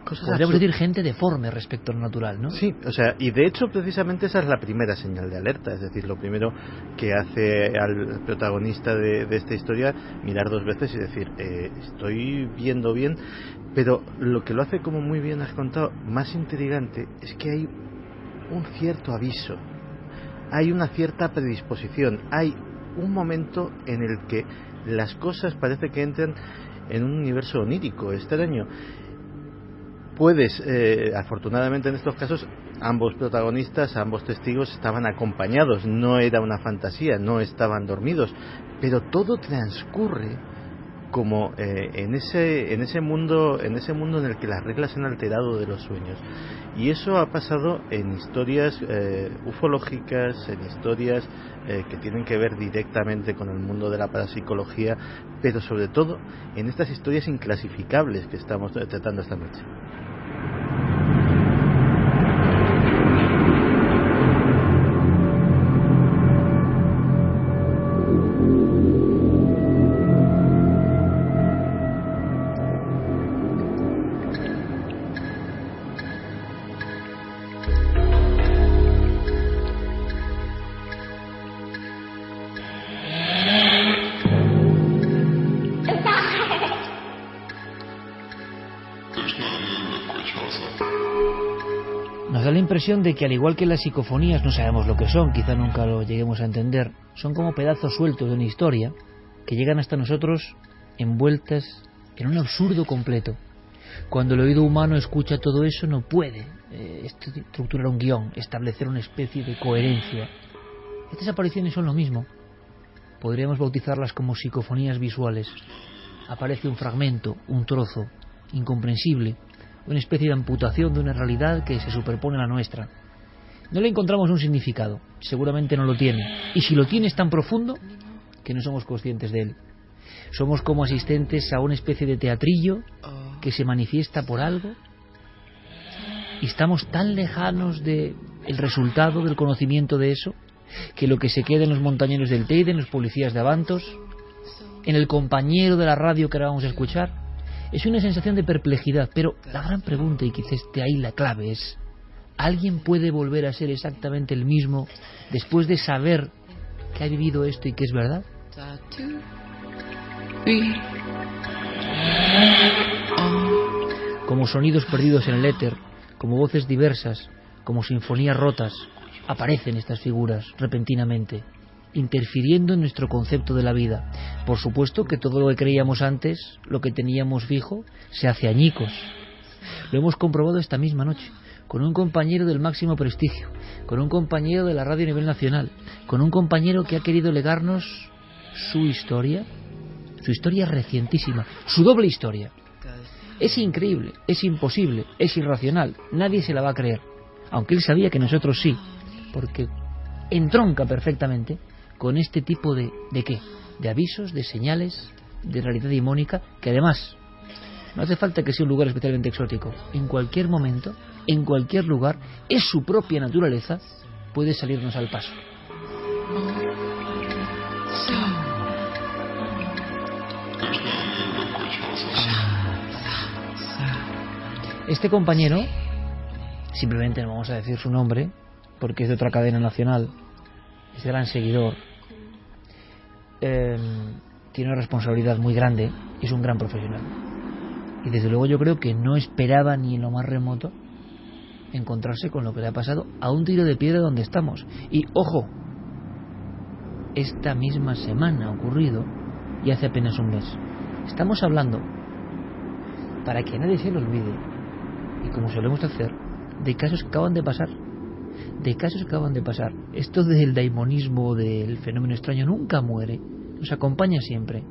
cosas. Podríamos decir gente deforme respecto a lo natural, ¿no? Sí, o sea, y de hecho precisamente esa es la primera señal de alerta, es decir, lo primero que hace al protagonista de esta historia, mirar 2 veces y decir, estoy viendo bien, pero lo que lo hace, como muy bien has contado, más intrigante, es que hay un cierto aviso, hay una cierta predisposición, hay un momento en el que las cosas parece que entran en un universo onírico, extraño. Puedes, afortunadamente en estos casos, ambos protagonistas, ambos testigos estaban acompañados, no era una fantasía, no estaban dormidos, pero todo transcurre como en ese mundo en el que las reglas se han alterado de los sueños. Y eso ha pasado en historias ufológicas, en historias que tienen que ver directamente con el mundo de la parapsicología, pero sobre todo en estas historias inclasificables que estamos tratando esta noche. Nos da la impresión de que, al igual que las psicofonías, no sabemos lo que son, quizá nunca lo lleguemos a entender, son como pedazos sueltos de una historia que llegan hasta nosotros envueltas en un absurdo completo. Cuando el oído humano escucha todo eso, no puede estructurar un guión, establecer una especie de coherencia. Estas apariciones son lo mismo. Podríamos bautizarlas como psicofonías visuales. Aparece un fragmento, un trozo, incomprensible, una especie de amputación de una realidad que se superpone a la nuestra. No le encontramos un significado, seguramente no lo tiene, y si lo tiene es tan profundo que no somos conscientes de él. Somos como asistentes a una especie de teatrillo que se manifiesta por algo, y estamos tan lejanos del resultado, del conocimiento de eso, que lo que se queda en los montañeros del Teide, en los policías de Avantos, en el compañero de la radio que ahora vamos a escuchar, es una sensación de perplejidad. Pero la gran pregunta, y quizás de ahí la clave, es: ¿alguien puede volver a ser exactamente el mismo después de saber que ha vivido esto y que es verdad? Como sonidos perdidos en el éter, como voces diversas, como sinfonías rotas, aparecen estas figuras repentinamente, interfiriendo en nuestro concepto de la vida. Por supuesto que todo lo que creíamos antes, lo que teníamos fijo, se hace añicos. Lo hemos comprobado esta misma noche, con un compañero del máximo prestigio, con un compañero de la radio a nivel nacional, con un compañero que ha querido legarnos su historia recientísima, su doble historia. Es increíble, es imposible, es irracional, nadie se la va a creer, aunque él sabía que nosotros sí, porque entronca perfectamente con este tipo de ¿qué? De avisos, de señales, de realidad deimónica, que además no hace falta que sea un lugar especialmente exótico. En cualquier momento, en cualquier lugar, es su propia naturaleza, puede salirnos al paso. Este compañero, simplemente no vamos a decir su nombre, porque es de otra cadena nacional, es gran seguidor, tiene una responsabilidad muy grande y es un gran profesional. Y desde luego yo creo que no esperaba ni en lo más remoto encontrarse con lo que le ha pasado a un tiro de piedra donde estamos. Y ojo, esta misma semana ha ocurrido y hace apenas un mes. Estamos hablando, para que nadie se lo olvide, y como solemos hacer, de casos que acaban de pasar. Esto del daimonismo, del fenómeno extraño, nunca muere, nos acompaña siempre.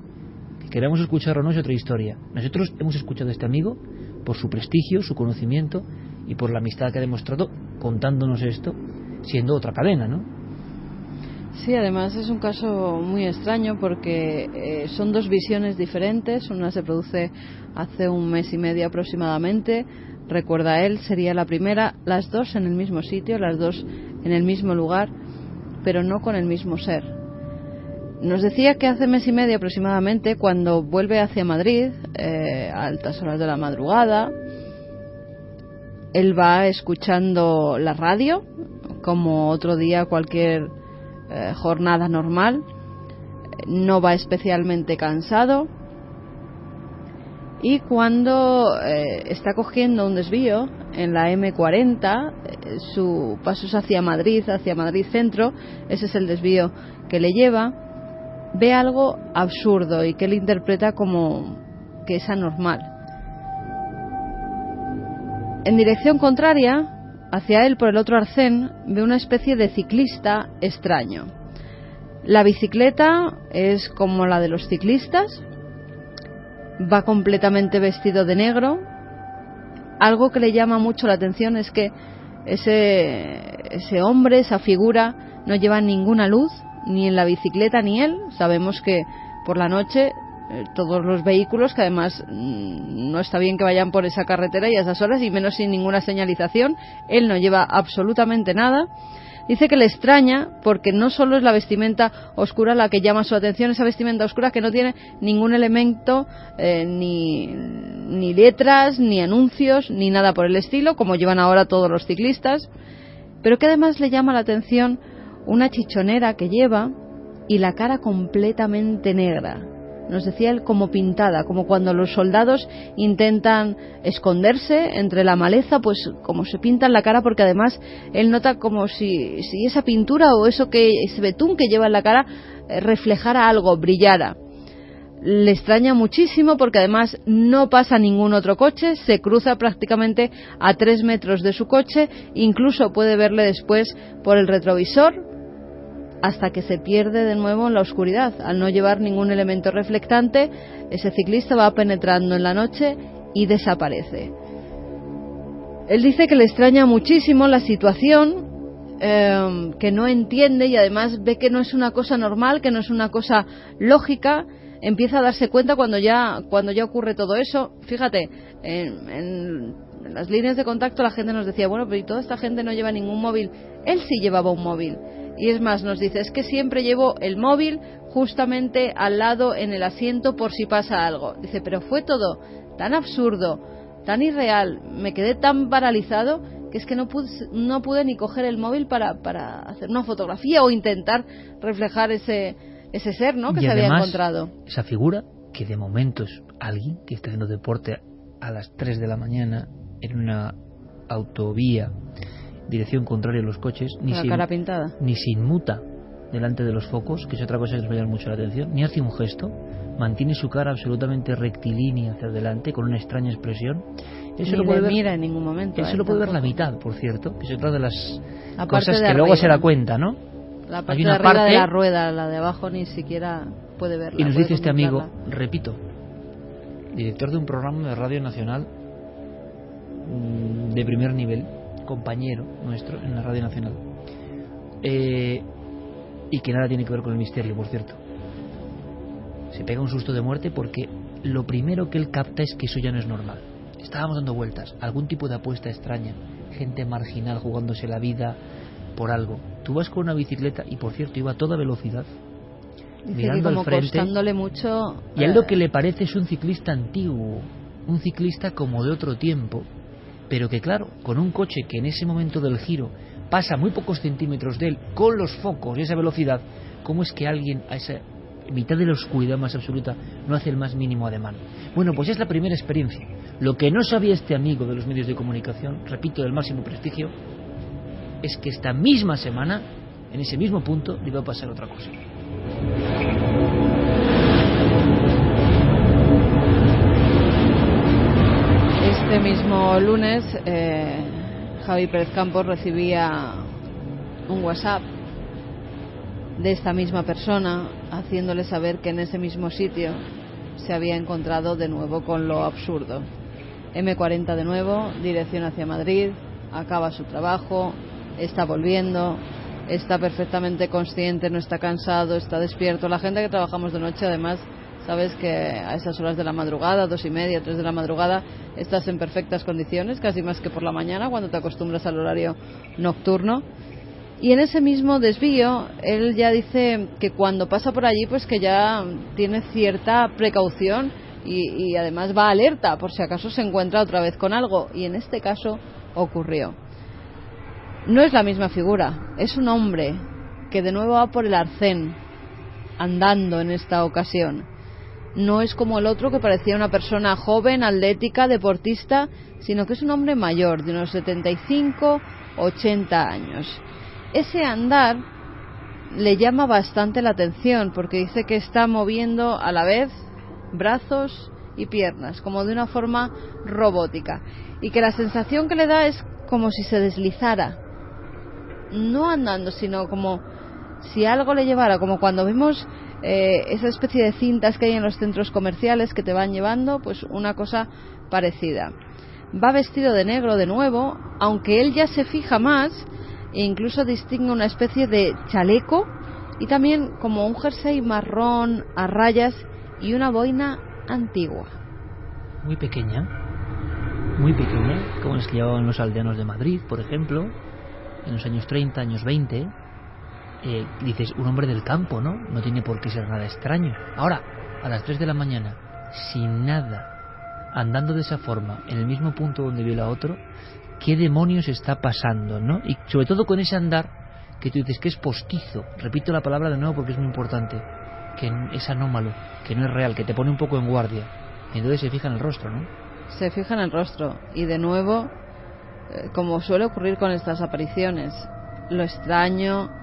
Que queramos escucharlo no es otra historia. Nosotros hemos escuchado a este amigo por su prestigio, su conocimiento y por la amistad que ha demostrado contándonos esto, siendo otra cadena, ¿no? Sí, además es un caso muy extraño porque son dos visiones diferentes. Una se produce hace un mes y medio aproximadamente. Recuerda él, sería la primera, las dos en el mismo sitio, las dos en el mismo lugar, pero no con el mismo ser. Nos decía que hace mes y medio aproximadamente, cuando vuelve hacia Madrid, a altas horas de la madrugada, él va escuchando la radio, como otro día cualquier jornada normal, no va especialmente cansado, y cuando está cogiendo un desvío en la M40, su paso es hacia Madrid Centro, ese es el desvío que le lleva, ve algo absurdo y que él interpreta como que es anormal. En dirección contraria, hacia él por el otro arcén, ve una especie de ciclista extraño. La bicicleta es como la de los ciclistas, va completamente vestido de negro. Algo que le llama mucho la atención es que ese hombre, esa figura, no lleva ninguna luz, ni en la bicicleta ni él. Sabemos que por la noche todos los vehículos, que además no está bien que vayan por esa carretera y a esas horas, y menos sin ninguna señalización, él no lleva absolutamente nada. Dice que le extraña porque no solo es la vestimenta oscura la que llama su atención, esa vestimenta oscura que no tiene ningún elemento, ni letras, ni anuncios, ni nada por el estilo, como llevan ahora todos los ciclistas, pero que además le llama la atención una chichonera que lleva y la cara completamente negra. Nos decía él, como pintada, como cuando los soldados intentan esconderse entre la maleza, pues como se pintan la cara, porque además él nota como si esa pintura o ese betún que lleva en la cara reflejara algo, brillara. Le extraña muchísimo porque además no pasa ningún otro coche, se cruza prácticamente a 3 metros de su coche, incluso puede verle después por el retrovisor, hasta que se pierde de nuevo en la oscuridad. Al no llevar ningún elemento reflectante, ese ciclista va penetrando en la noche y desaparece. Él dice que le extraña muchísimo la situación, que no entiende, y además ve que no es una cosa normal, que no es una cosa lógica. Empieza a darse cuenta cuando ya ocurre todo eso. Fíjate, en las líneas de contacto la gente nos decía, bueno, pero ¿y toda esta gente no lleva ningún móvil? Él sí llevaba un móvil. Y es más, nos dice, es que siempre llevo el móvil justamente al lado en el asiento por si pasa algo. Dice, pero fue todo tan absurdo, tan irreal, me quedé tan paralizado que es que no pude ni coger el móvil para hacer una fotografía o intentar reflejar ese ser, ¿no?, que se había encontrado. Esa figura, que de momento es alguien que está haciendo deporte a las 3 de la mañana en una autovía, dirección contraria a los coches, ni se inmuta delante de los focos, que es otra cosa que nos va a llamar mucho la atención, ni hace un gesto, mantiene su cara absolutamente rectilínea hacia adelante con una extraña expresión. Eso lo puede ver, mira en ningún momento. Eso lo puede ver la mitad, por cierto, que es otra de las cosas que luego se da cuenta, ¿no? La parte de arriba de la rueda, la de abajo ni siquiera puede verla. Y nos dice este amigo, repito, director de un programa de Radio Nacional de primer nivel, compañero nuestro en la Radio Nacional, y que nada tiene que ver con el misterio, por cierto. Se pega un susto de muerte porque lo primero que él capta es que eso ya no es normal. Estábamos dando vueltas, algún tipo de apuesta extraña, gente marginal jugándose la vida por algo. Tú vas con una bicicleta, y por cierto iba a toda velocidad, mirando al frente, costándole mucho, y a él lo que le parece es un ciclista antiguo, un ciclista como de otro tiempo, pero que claro, con un coche que en ese momento del giro pasa muy pocos centímetros de él, con los focos y esa velocidad, ¿cómo es que alguien a esa mitad de la oscuridad más absoluta no hace el más mínimo ademán? Bueno, pues es la primera experiencia. Lo que no sabía este amigo de los medios de comunicación, repito, del máximo prestigio, es que esta misma semana, en ese mismo punto, le iba a pasar otra cosa. Este mismo lunes, Javi Pérez Campos recibía un WhatsApp de esta misma persona haciéndole saber que en ese mismo sitio se había encontrado de nuevo con lo absurdo. M40 de nuevo, dirección hacia Madrid, acaba su trabajo, está volviendo, está perfectamente consciente, no está cansado, está despierto. La gente que trabajamos de noche, además, sabes que a esas horas de la madrugada, 2:30, 3 de la madrugada, estás en perfectas condiciones, casi más que por la mañana, cuando te acostumbras al horario nocturno. Y en ese mismo desvío, él ya dice que cuando pasa por allí, pues que ya tiene cierta precaución y además va alerta por si acaso se encuentra otra vez con algo. Y en este caso ocurrió. No es la misma figura, es un hombre que de nuevo va por el arcén, andando en esta ocasión. No es como el otro, que parecía una persona joven, atlética, deportista, sino que es un hombre mayor, de unos 75, 80 años. Ese andar le llama bastante la atención, porque dice que está moviendo a la vez brazos y piernas, como de una forma robótica, y que la sensación que le da es como si se deslizara, no andando, sino como si algo le llevara, como cuando vemos esa especie de cintas que hay en los centros comerciales que te van llevando, pues una cosa parecida. Va vestido de negro de nuevo, aunque él ya se fija más e incluso distingue una especie de chaleco y también como un jersey marrón a rayas y una boina antigua. Muy pequeña, como las que llevaban los aldeanos de Madrid, por ejemplo, en los años 30, años 20. Dices, un hombre del campo, ¿no? No tiene por qué ser nada extraño. Ahora, a las 3 de la mañana, sin nada, andando de esa forma, en el mismo punto donde vio a otro, ¿qué demonios está pasando, no? Y sobre todo con ese andar que tú dices que es postizo. Repito la palabra de nuevo porque es muy importante. Que es anómalo, que no es real, que te pone un poco en guardia. Y entonces se fija en el rostro, ¿no? Se fija en el rostro. Y de nuevo, como suele ocurrir con estas apariciones, lo extraño,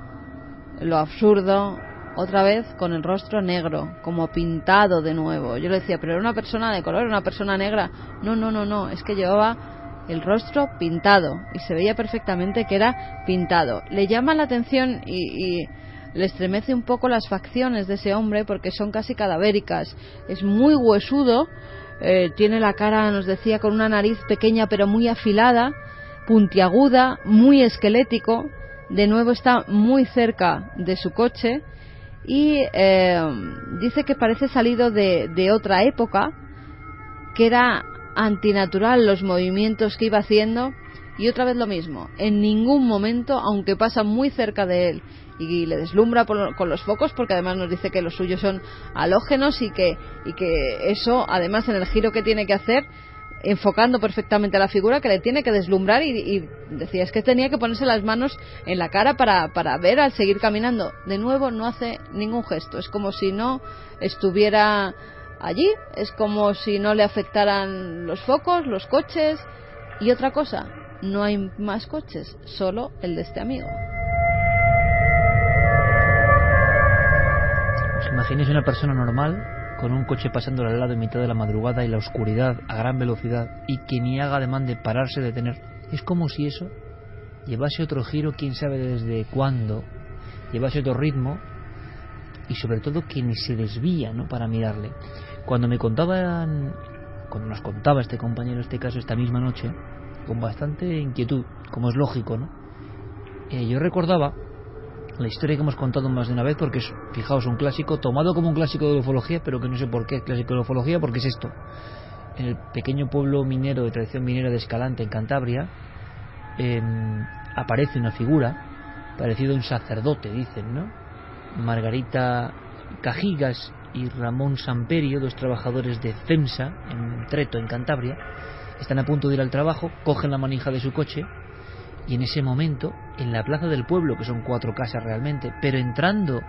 lo absurdo, otra vez con el rostro negro, como pintado de nuevo. Yo le decía, pero era una persona de color, una persona negra. No, es que llevaba el rostro pintado y se veía perfectamente que era pintado. Le llama la atención y le estremece un poco las facciones de ese hombre, porque son casi cadavéricas. Es muy huesudo, tiene la cara, nos decía, con una nariz pequeña pero muy afilada, puntiaguda, muy esquelético. De nuevo está muy cerca de su coche y dice que parece salido de otra época, que era antinatural los movimientos que iba haciendo. Y otra vez lo mismo, en ningún momento, aunque pasa muy cerca de él y le deslumbra con los focos, porque además nos dice que los suyos son halógenos y que eso, además, en el giro que tiene que hacer, enfocando perfectamente a la figura, que le tiene que deslumbrar, y decía, es que tenía que ponerse las manos en la cara para ver al seguir caminando. De nuevo no hace ningún gesto, es como si no estuviera allí, es como si no le afectaran los focos, los coches. Y otra cosa, no hay más coches, solo el de este amigo. ¿Os imagináis una persona normal con un coche pasándole al lado en mitad de la madrugada y la oscuridad a gran velocidad, y que ni haga ademán de pararse, de detener? Es como si eso llevase otro giro, quién sabe desde cuándo, llevase otro ritmo, y sobre todo que ni se desvía, ¿no?, para mirarle. Cuando nos contaba este compañero este caso esta misma noche, con bastante inquietud, como es lógico, ¿no?, yo recordaba la historia que hemos contado más de una vez, porque es, fijaos, un clásico, tomado como un clásico de la ufología, pero que no sé por qué es clásico de la ufología, porque es esto. En el pequeño pueblo minero de tradición minera de Escalante, en Cantabria, aparece una figura parecida a un sacerdote, dicen, ¿no? Margarita Cajigas y Ramón Samperio, dos trabajadores de CEMSA en Treto, en Cantabria, Están a punto de ir al trabajo, cogen la manija de su coche y en ese momento, en la plaza del pueblo, que son 4 casas realmente, pero entrando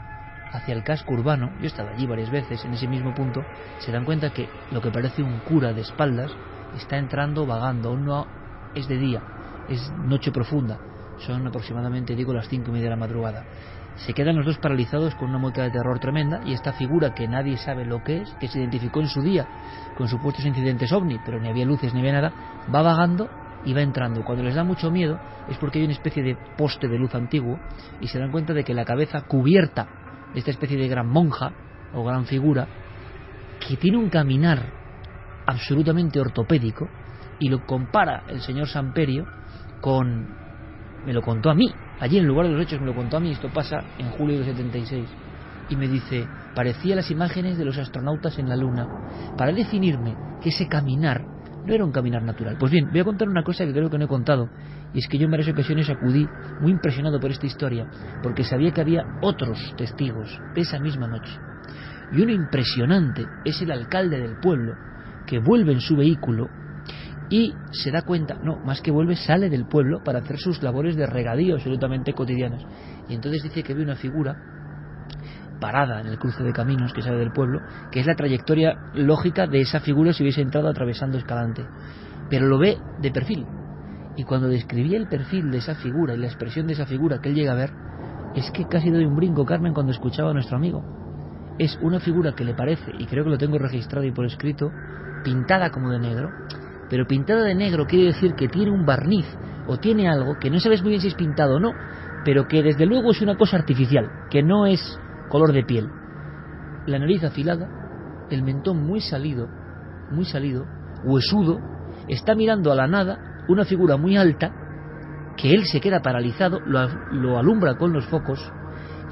hacia el casco urbano, yo he estado allí varias veces, en ese mismo punto, se dan cuenta que lo que parece un cura de espaldas está entrando, vagando. Aún no es de día, es noche profunda, son aproximadamente, digo, las 5:30 de la madrugada. Se quedan los dos paralizados con una mueca de terror tremenda, y esta figura que nadie sabe lo que es, que se identificó en su día con supuestos incidentes ovni, pero ni había luces ni había nada, va vagando y va entrando. Cuando les da mucho miedo es porque hay una especie de poste de luz antiguo y se dan cuenta de que la cabeza cubierta de esta especie de gran monja o gran figura, que tiene un caminar absolutamente ortopédico, y lo compara el señor Samperio con... me lo contó a mí, allí en el lugar de los hechos me lo contó a mí, esto pasa en julio del 76, y me dice, parecía las imágenes de los astronautas en la luna, para definirme que ese caminar no era un caminar natural. Pues bien, voy a contar una cosa que creo que no he contado, y es que yo en varias ocasiones acudí muy impresionado por esta historia, porque sabía que había otros testigos de esa misma noche. Y uno impresionante es el alcalde del pueblo, que vuelve en su vehículo y se da cuenta, no, más que vuelve, sale del pueblo para hacer sus labores de regadío absolutamente cotidianas. Y entonces dice que ve una figura parada en el cruce de caminos que sale del pueblo, que es la trayectoria lógica de esa figura si hubiese entrado atravesando Escalante, pero lo ve de perfil. Y cuando describía el perfil de esa figura y la expresión de esa figura que él llega a ver, es que casi doy un brinco, Carmen, cuando escuchaba a nuestro amigo. Es una figura que le parece, y creo que lo tengo registrado y por escrito, pintada como de negro, pero pintada de negro quiere decir que tiene un barniz o tiene algo que no sabes muy bien si es pintado o no, pero que desde luego es una cosa artificial, que no es color de piel. La nariz afilada, el mentón muy salido, huesudo, está mirando a la nada, una figura muy alta, que él se queda paralizado, lo alumbra con los focos,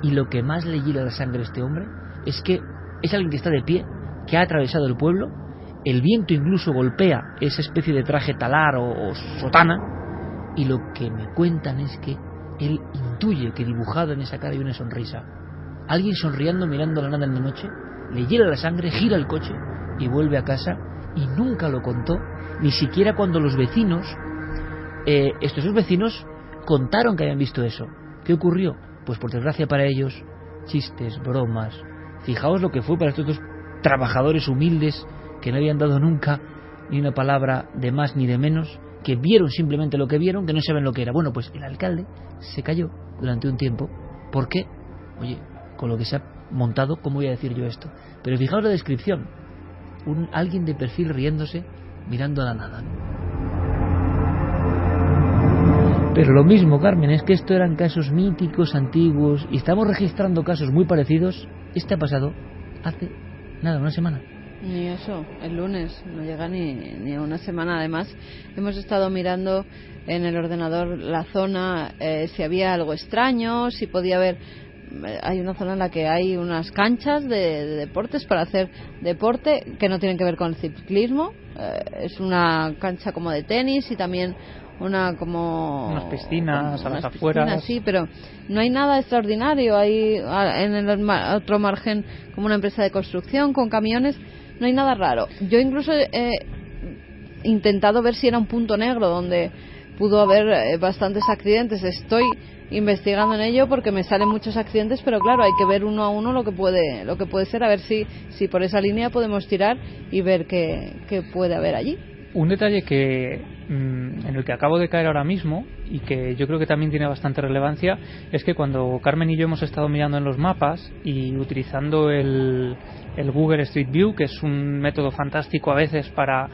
y lo que más le hiela la sangre a este hombre es que es alguien que está de pie, que ha atravesado el pueblo, el viento incluso golpea esa especie de traje talar o sotana, y lo que me cuentan es que él intuye que dibujado en esa cara hay una sonrisa. Alguien sonriendo mirando a la nada en la noche, le hiela la sangre, gira el coche y vuelve a casa, y nunca lo contó, ni siquiera cuando los vecinos, estos dos vecinos, contaron que habían visto eso. ¿Qué ocurrió? Pues por desgracia para ellos, chistes, bromas. Fijaos lo que fue para estos dos trabajadores humildes que no habían dado nunca ni una palabra de más ni de menos, que vieron simplemente lo que vieron, que no saben lo que era. Bueno, pues el alcalde se cayó durante un tiempo. ¿Por qué? Oye, con lo que se ha montado, ¿cómo voy a decir yo esto? Pero fijaos la descripción. Alguien de perfil riéndose, mirando a la nada. Pero lo mismo, Carmen, es que esto eran casos míticos, antiguos, y estamos registrando casos muy parecidos. Este ha pasado hace nada, una semana. Ni eso, el lunes, no llega ni a una semana. Además, hemos estado mirando en el ordenador la zona, si había algo extraño, si podía haber... Hay una zona en la que hay unas canchas de deportes para hacer deporte que no tienen que ver con el ciclismo. Es una cancha como de tenis y también unas piscinas a las afueras. Sí, pero no hay nada extraordinario. Hay en el otro margen como una empresa de construcción con camiones. No hay nada raro. Yo incluso he intentado ver si era un punto negro donde pudo haber bastantes accidentes. Estoy investigando en ello porque me salen muchos accidentes, pero claro, hay que ver uno a uno lo que puede ser, a ver si por esa línea podemos tirar y ver qué puede haber allí. Un detalle en el que acabo de caer ahora mismo y que yo creo que también tiene bastante relevancia es que cuando Carmen y yo hemos estado mirando en los mapas y utilizando el Google Street View, que es un método fantástico a veces para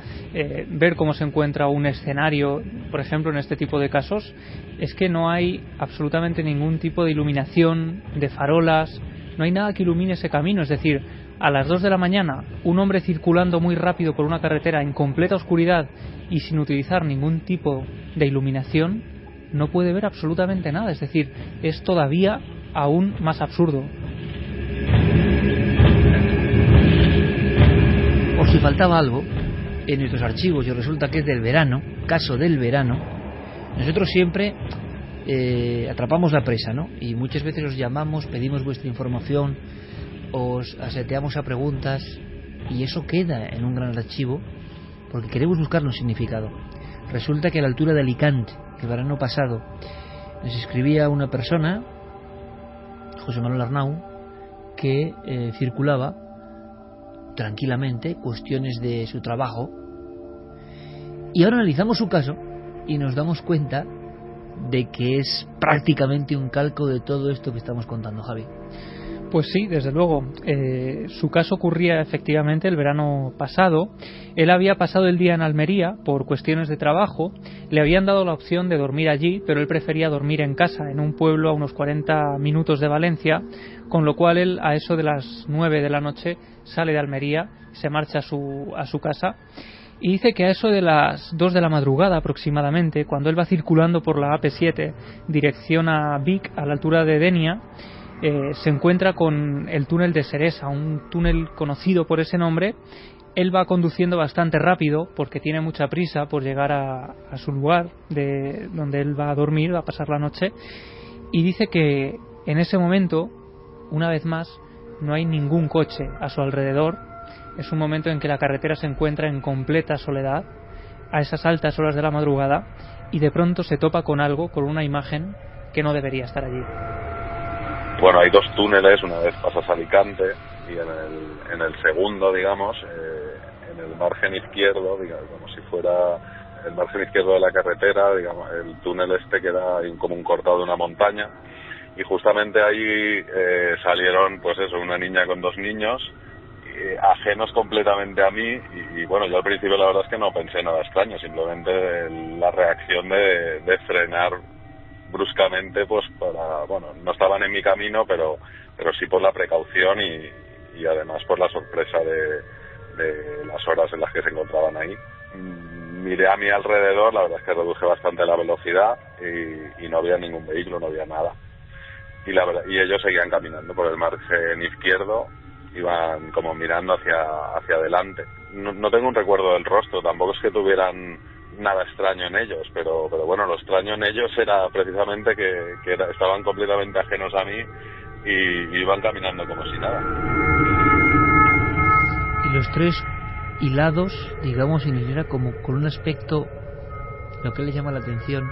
ver cómo se encuentra un escenario, por ejemplo en este tipo de casos, es que no hay absolutamente ningún tipo de iluminación, de farolas, no hay nada que ilumine ese camino. Es decir, a las 2 de la mañana, un hombre circulando muy rápido por una carretera en completa oscuridad y sin utilizar ningún tipo de iluminación no puede ver absolutamente nada. Es decir, es todavía aún más absurdo. Por si faltaba algo, en nuestros archivos, y resulta que es del verano, caso del verano, nosotros siempre atrapamos la presa, ¿no? Y muchas veces os llamamos, pedimos vuestra información, os aseteamos a preguntas, y eso queda en un gran archivo porque queremos buscar un significado. Resulta que a la altura de Alicante, el verano pasado, nos escribía una persona, José Manuel Arnau, que circulaba tranquilamente cuestiones de su trabajo, y ahora analizamos su caso y nos damos cuenta de que es prácticamente un calco de todo esto que estamos contando, Javi. Pues sí, desde luego. Su caso ocurría efectivamente el verano pasado. Él había pasado el día en Almería por cuestiones de trabajo. Le habían dado la opción de dormir allí, pero él prefería dormir en casa, en un pueblo a unos 40 minutos de Valencia, con lo cual él a eso de las 9 de la noche sale de Almería, se marcha a su casa. Y dice que a eso de las 2 de la madrugada aproximadamente, cuando él va circulando por la AP7, dirección a Vic, a la altura de Denia, se encuentra con el túnel de Seresa, un túnel conocido por ese nombre. Él va conduciendo bastante rápido porque tiene mucha prisa por llegar a su lugar de donde él va a dormir, va a pasar la noche, y dice que en ese momento, una vez más, no hay ningún coche a su alrededor. Es un momento en que la carretera se encuentra en completa soledad a esas altas horas de la madrugada, y de pronto se topa con algo, con una imagen que no debería estar allí. Bueno, hay 2 túneles, una vez pasas Alicante y en el segundo, digamos, en el margen izquierdo, digamos, como si fuera el margen izquierdo de la carretera, digamos, el túnel queda como un cortado de una montaña, y justamente ahí salieron, pues eso, una niña con 2 niños, ajenos completamente a mí, y bueno, yo al principio la verdad es que no pensé nada extraño, simplemente la reacción de frenar bruscamente, pues no estaban en mi camino, pero sí por la precaución y además por la sorpresa de las horas en las que se encontraban ahí. Miré a mi alrededor, la verdad es que reduje bastante la velocidad y no había ningún vehículo, no había nada. Y ellos seguían caminando por el margen izquierdo, iban como mirando hacia adelante. No tengo un recuerdo del rostro, tampoco es que tuvieran nada extraño en ellos, pero bueno, lo extraño en ellos era precisamente que estaban completamente ajenos a mí y iban caminando como si nada. Y los 3 hilados, digamos, en hilera, como con un aspecto, lo que le llama la atención,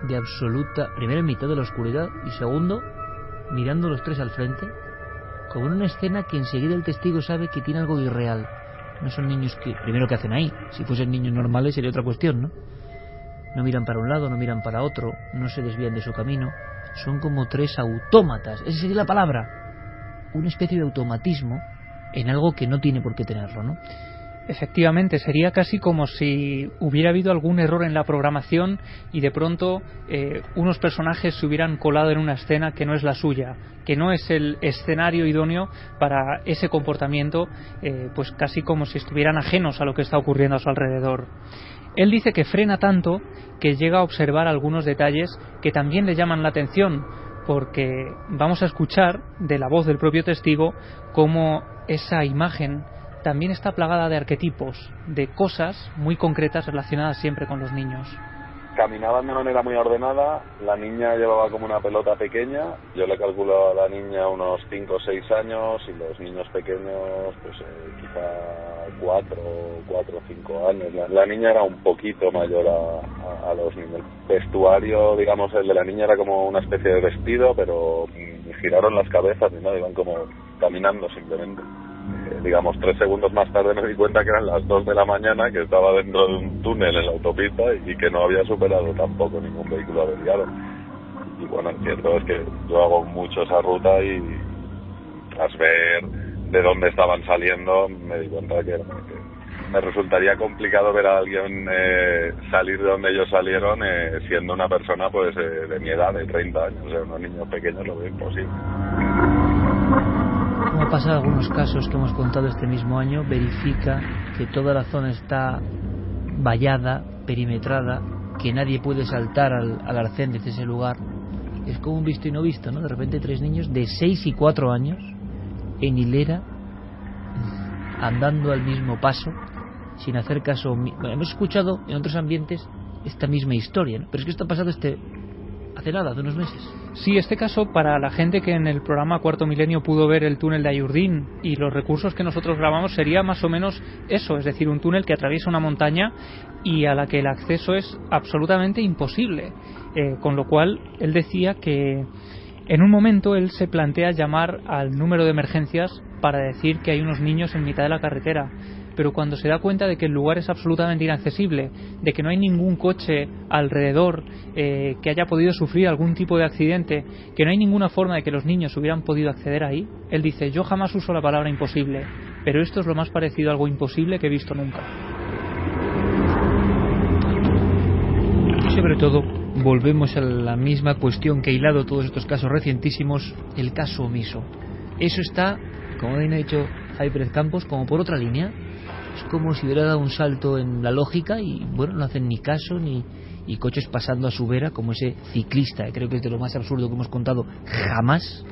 de absoluta, primero en mitad de la oscuridad y segundo, mirando los 3 al frente, como en una escena que enseguida el testigo sabe que tiene algo irreal. No son niños que, primero, ¿qué hacen ahí? Si fuesen niños normales sería otra cuestión, ¿no? No miran para un lado, no miran para otro, no se desvían de su camino. Son como 3 autómatas, esa sería la palabra. Una especie de automatismo en algo que no tiene por qué tenerlo, ¿no? Efectivamente, sería casi como si hubiera habido algún error en la programación y de pronto unos personajes se hubieran colado en una escena que no es la suya, que no es el escenario idóneo para ese comportamiento, pues casi como si estuvieran ajenos a lo que está ocurriendo a su alrededor. Él dice que frena tanto que llega a observar algunos detalles que también le llaman la atención, porque vamos a escuchar de la voz del propio testigo cómo esa imagen también está plagada de arquetipos, de cosas muy concretas relacionadas siempre con los niños. Caminaban de manera muy ordenada, la niña llevaba como una pelota pequeña, yo le calculo a la niña unos 5 o 6 años y los niños pequeños pues quizá 4 o 5 años. La niña era un poquito mayor a los niños. El vestuario, digamos, el de la niña era como una especie de vestido, pero giraron las cabezas y no, iban como caminando simplemente. Digamos, 3 segundos más tarde me di cuenta que eran las 2 de la mañana, que estaba dentro de un túnel en la autopista y que no había superado tampoco ningún vehículo averiado. Y bueno, el cierto es que yo hago mucho esa ruta y tras ver de dónde estaban saliendo me di cuenta que me resultaría complicado ver a alguien salir de donde ellos salieron siendo una persona pues de mi edad, de 30 años, o sea, unos niños pequeños lo veo imposible. Como ha pasado en algunos casos que hemos contado este mismo año, verifica que toda la zona está vallada, perimetrada, que nadie puede saltar al arcén desde ese lugar. Es como un visto y no visto, ¿no? De repente 3 niños de 6 y 4 años en hilera, andando al mismo paso, sin hacer caso. Bueno, hemos escuchado en otros ambientes esta misma historia, ¿no? Pero es que esto ha pasado hace nada, hace unos meses. Sí, este caso, para la gente que en el programa Cuarto Milenio pudo ver el túnel de Ayurdín y los recursos que nosotros grabamos, sería más o menos eso, es decir, un túnel que atraviesa una montaña y a la que el acceso es absolutamente imposible, con lo cual él decía que en un momento él se plantea llamar al número de emergencias para decir que hay unos niños en mitad de la carretera, pero cuando se da cuenta de que el lugar es absolutamente inaccesible, de que no hay ningún coche alrededor que haya podido sufrir algún tipo de accidente, que no hay ninguna forma de que los niños hubieran podido acceder ahí, él dice: yo jamás uso la palabra imposible, pero esto es lo más parecido a algo imposible que he visto nunca. Sobre todo, volvemos a la misma cuestión que ha hilado todos estos casos recientísimos, el caso omiso. Eso está, como bien ha dicho Javi Pérez Campos, como por otra línea. Es como si hubiera dado un salto en la lógica y, bueno, no hacen ni caso, y coches pasando a su vera, como ese ciclista, creo que es de lo más absurdo que hemos contado jamás.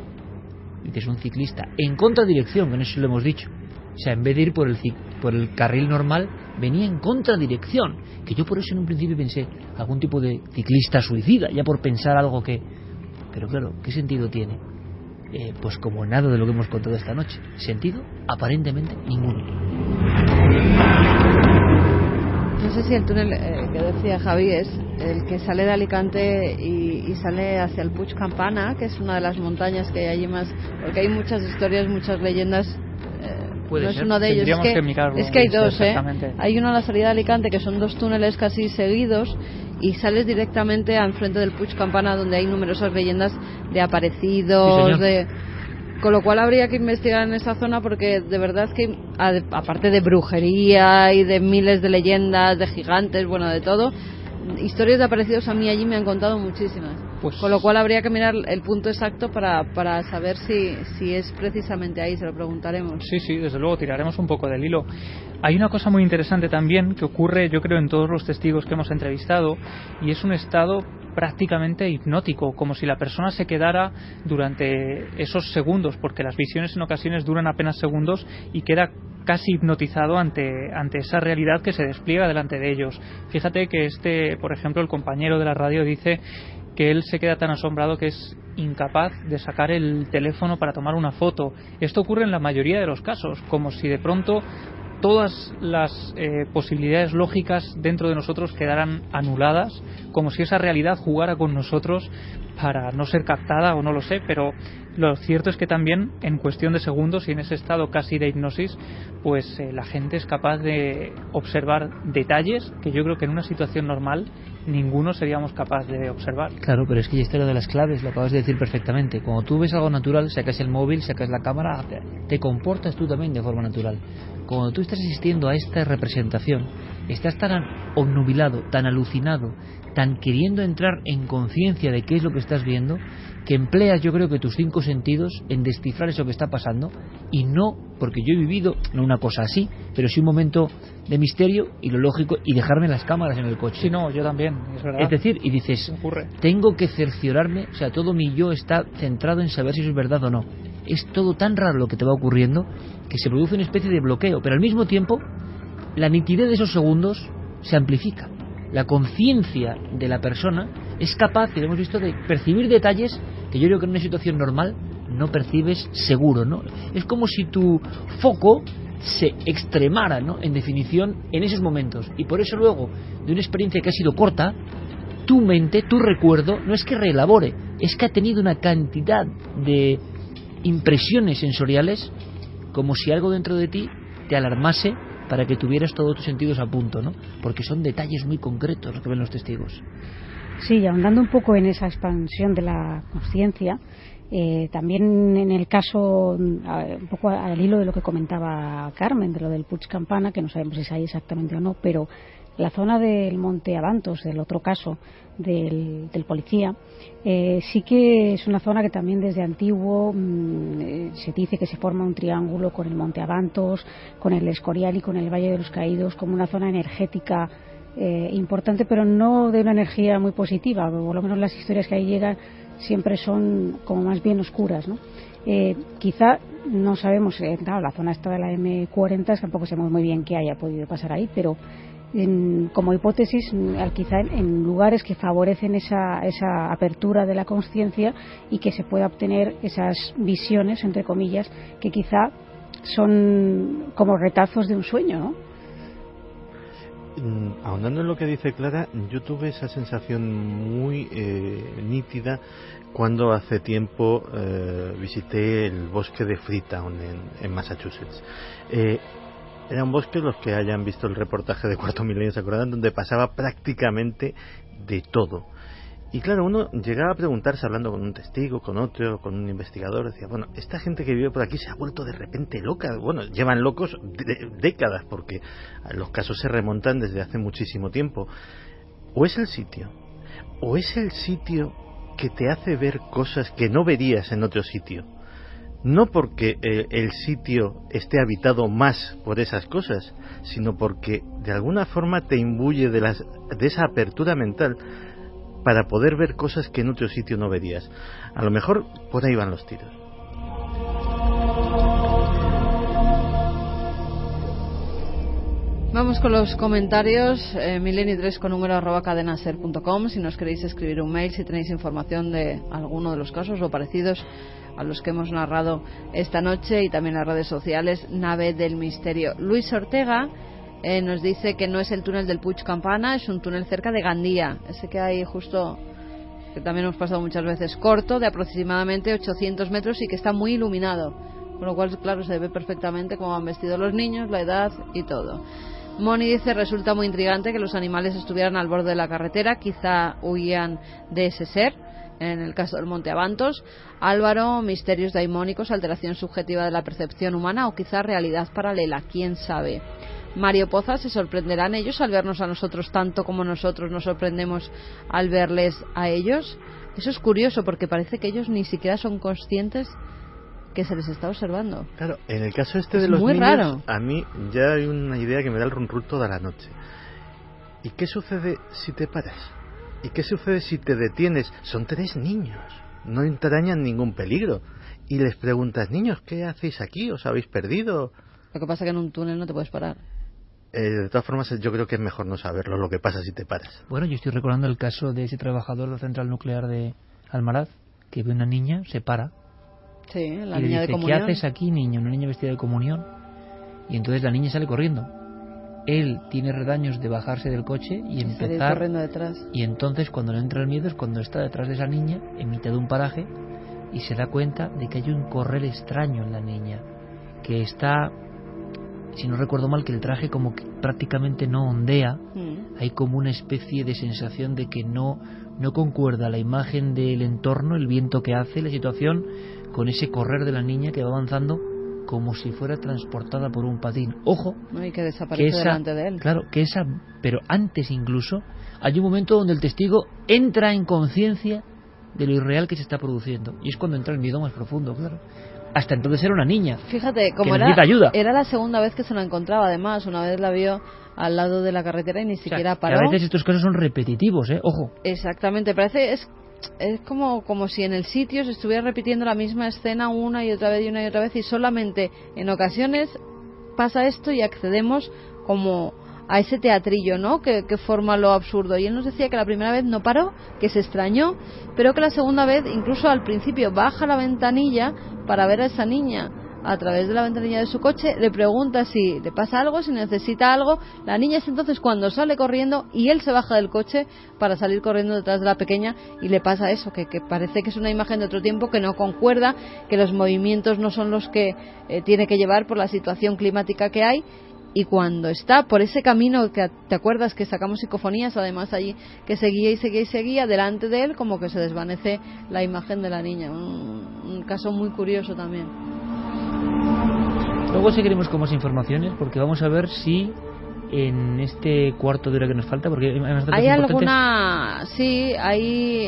Dices, un ciclista en contradirección, que no sé si lo hemos dicho. O sea, en vez de ir por el carril normal, venía en contradirección. Que yo por eso en un principio pensé, algún tipo de ciclista suicida, ya por pensar algo que... Pero claro, ¿qué sentido tiene? Pues como nada de lo que hemos contado esta noche. Sentido, aparentemente, ninguno. No sé si el túnel que decía Javi es el que sale de Alicante y sale hacia el Puig Campana, que es una de las montañas que hay allí más, porque hay muchas historias, muchas leyendas. No es uno de ellos, es que hay dos, hay uno a la salida de Alicante que son dos túneles casi seguidos y sales directamente al frente del Puig Campana, donde hay numerosas leyendas de aparecidos, sí, con lo cual habría que investigar en esa zona, porque de verdad que aparte de brujería y de miles de leyendas, de gigantes, bueno, de todo, historias de aparecidos a mí allí me han contado muchísimas. Pues, con lo cual habría que mirar el punto exacto para saber si es precisamente ahí, se lo preguntaremos. Sí, desde luego tiraremos un poco del hilo. Hay una cosa muy interesante también que ocurre, yo creo, en todos los testigos que hemos entrevistado, y es un estado prácticamente hipnótico, como si la persona se quedara durante esos segundos, porque las visiones en ocasiones duran apenas segundos, y queda casi hipnotizado ante esa realidad que se despliega delante de ellos. Fíjate que por ejemplo, el compañero de la radio dice que él se queda tan asombrado que es incapaz de sacar el teléfono para tomar una foto. Esto ocurre en la mayoría de los casos, como si de pronto todas las posibilidades lógicas dentro de nosotros quedaran anuladas, como si esa realidad jugara con nosotros para no ser captada, o no lo sé, pero lo cierto es que también en cuestión de segundos y en ese estado casi de hipnosis, pues la gente es capaz de observar detalles que yo creo que en una situación normal ninguno seríamos capaz de observar. Claro, pero es que ya está lo de las claves, lo acabas de decir perfectamente. Cuando tú ves algo natural, sacas el móvil, sacas la cámara, te comportas tú también de forma natural. Cuando tú estás asistiendo a esta representación, estás tan obnubilado, tan alucinado, tan queriendo entrar en conciencia de qué es lo que estás viendo, que empleas, yo creo que tus 5 sentidos en descifrar eso que está pasando, y no, porque yo he vivido, no una cosa así, pero sí un momento de misterio, y lo lógico, y dejarme las cámaras en el coche. Sí, no, yo también, es verdad. Es decir, y dices, tengo que cerciorarme, o sea, todo mi yo está centrado en saber si eso es verdad o no. Es todo tan raro lo que te va ocurriendo, que se produce una especie de bloqueo, pero al mismo tiempo, la nitidez de esos segundos se amplifica. La conciencia de la persona es capaz, y lo hemos visto, de percibir detalles que yo creo que en una situación normal no percibes seguro, ¿no? Es como si tu foco se extremara, ¿no?, en definición, en esos momentos. Y por eso luego, de una experiencia que ha sido corta, tu mente, tu recuerdo, no es que reelabore, es que ha tenido una cantidad de impresiones sensoriales, como si algo dentro de ti te alarmase para que tuvieras todos tus sentidos a punto, ¿no? Porque son detalles muy concretos los que ven los testigos. Sí, ahondando un poco en esa expansión de la conciencia, también en el caso, un poco al hilo de lo que comentaba Carmen, de lo del Puig Campana, que no sabemos si es ahí exactamente o no, pero la zona del Monte Avantos, del otro caso del policía, sí que es una zona que también desde antiguo se dice que se forma un triángulo con el Monte Avantos, con el Escorial y con el Valle de los Caídos, como una zona energética importante, pero no de una energía muy positiva. Por lo menos las historias que ahí llegan siempre son como más bien oscuras, ¿no? Quizá no sabemos, claro, la zona esta de la M40 tampoco sabemos muy bien qué haya podido pasar ahí, pero como hipótesis, quizá en lugares que favorecen esa apertura de la conciencia y que se pueda obtener esas visiones, entre comillas, que quizá son como retazos de un sueño, ¿no? Ahondando en lo que dice Clara, yo tuve esa sensación muy nítida cuando hace tiempo visité el bosque de Freetown en Massachusetts. Era un bosque, los que hayan visto el reportaje de Cuarto Milenio se acordarán, donde pasaba prácticamente de todo. Y claro, uno llegaba a preguntarse, hablando con un testigo, con otro, con un investigador, decía, bueno, esta gente que vive por aquí se ha vuelto de repente loca. Bueno, llevan locos décadas, porque los casos se remontan desde hace muchísimo tiempo. O es el sitio que te hace ver cosas que no verías en otro sitio. No porque el sitio esté habitado más por esas cosas, sino porque de alguna forma te imbuye de esa apertura mental para poder ver cosas que en otro sitio no verías. A lo mejor por ahí van los tiros. Vamos con los comentarios. Milenio3 con número @cadenaser.com. Si nos queréis escribir un mail, si tenéis información de alguno de los casos o parecidos a los que hemos narrado esta noche, y también las redes sociales, Nave del Misterio. Luis Ortega nos dice que no es el túnel del Puig Campana, es un túnel cerca de Gandía, ese que hay justo, que también hemos pasado muchas veces, corto, de aproximadamente 800 metros y que está muy iluminado, con lo cual, claro, se ve perfectamente cómo han vestido los niños, la edad y todo. Moni dice, resulta muy intrigante que los animales estuvieran al borde de la carretera, quizá huían de ese ser, en el caso del Monte Avantos. Álvaro, misterios daimónicos, alteración subjetiva de la percepción humana o quizá realidad paralela, quién sabe. Mario Poza, ¿se sorprenderán ellos al vernos a nosotros tanto como nosotros nos sorprendemos al verles a ellos? Eso es curioso, porque parece que ellos ni siquiera son conscientes que se les está observando. Claro, en el caso este de los muy niños, raro. A mí ya hay una idea que me da el run-run toda la noche. ¿Y qué sucede si te paras? ¿Y qué sucede si te detienes? Son 3 niños, no entrañan ningún peligro. Y les preguntas, niños, ¿qué hacéis aquí? ¿Os habéis perdido? Lo que pasa es que en un túnel no te puedes parar. De todas formas, yo creo que es mejor no saberlo, lo que pasa si te paras. Bueno, yo estoy recordando el caso de ese trabajador de la central nuclear de Almaraz, que ve una niña, se para. Sí, la y niña le dice, de comunión. ¿qué haces aquí, niño? Una niña vestida de comunión. Y entonces la niña sale corriendo. Él tiene redaños de bajarse del coche y empezar corriendo detrás. Y entonces cuando le entra el miedo es cuando está detrás de esa niña en mitad de un paraje y se da cuenta de que hay un correr extraño en la niña, que está, si no recuerdo mal, que el traje como que prácticamente no ondea. Hay como una especie de sensación de que no concuerda la imagen del entorno, el viento que hace, la situación, con ese correr de la niña que va avanzando como si fuera transportada por un patín. Ojo, y que desaparece delante de él. Claro, pero antes incluso hay un momento donde el testigo entra en conciencia de lo irreal que se está produciendo, y es cuando entra el miedo más profundo, claro. Hasta entonces era una niña. Fíjate, como era la segunda vez que se la encontraba, además, una vez la vio al lado de la carretera y ni siquiera paró. Que a veces estos casos son repetitivos, ojo. Exactamente, parece es como si en el sitio se estuviera repitiendo la misma escena una y otra vez, y solamente en ocasiones pasa esto y accedemos como a ese teatrillo, ¿no? Que forma lo absurdo. Y él nos decía que la primera vez no paró, que se extrañó, pero que la segunda vez, incluso al principio, baja la ventanilla para ver a esa niña a través de la ventanilla de su coche, le pregunta si le pasa algo, si necesita algo. La niña es entonces cuando sale corriendo y él se baja del coche para salir corriendo detrás de la pequeña, y le pasa eso, que parece que es una imagen de otro tiempo, que no concuerda, que los movimientos no son los que tiene que llevar por la situación climática que hay. Y cuando está por ese camino, que te acuerdas que sacamos psicofonías además allí, que seguía delante de él, como que se desvanece la imagen de la niña. Un caso muy curioso también. Luego seguiremos con más informaciones, porque vamos a ver si en este cuarto de hora que nos falta, porque hay alguna, sí, hay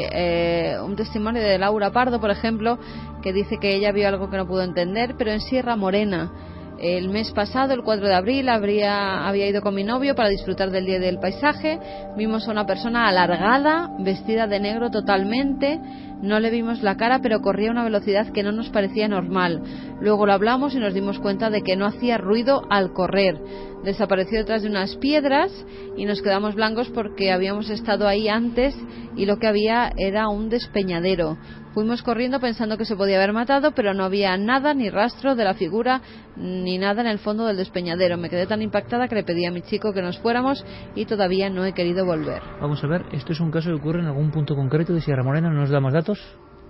un testimonio de Laura Pardo, por ejemplo, que dice que ella vio algo que no pudo entender, pero en Sierra Morena, El mes pasado, el 4 de abril, había ido con mi novio para disfrutar del día del paisaje. Vimos a una persona alargada, vestida de negro totalmente. No le vimos la cara, pero corría a una velocidad que no nos parecía normal. Luego lo hablamos y nos dimos cuenta de que no hacía ruido al correr. Desapareció detrás de unas piedras y nos quedamos blancos porque habíamos estado ahí antes y lo que había era un despeñadero. Fuimos corriendo pensando que se podía haber matado, pero no había nada, ni rastro de la figura, ni nada en el fondo del despeñadero. Me quedé tan impactada que le pedí a mi chico que nos fuéramos y todavía no he querido volver. Vamos a ver, ¿esto es un caso que ocurre en algún punto concreto de Sierra Morena? ¿No nos da más datos?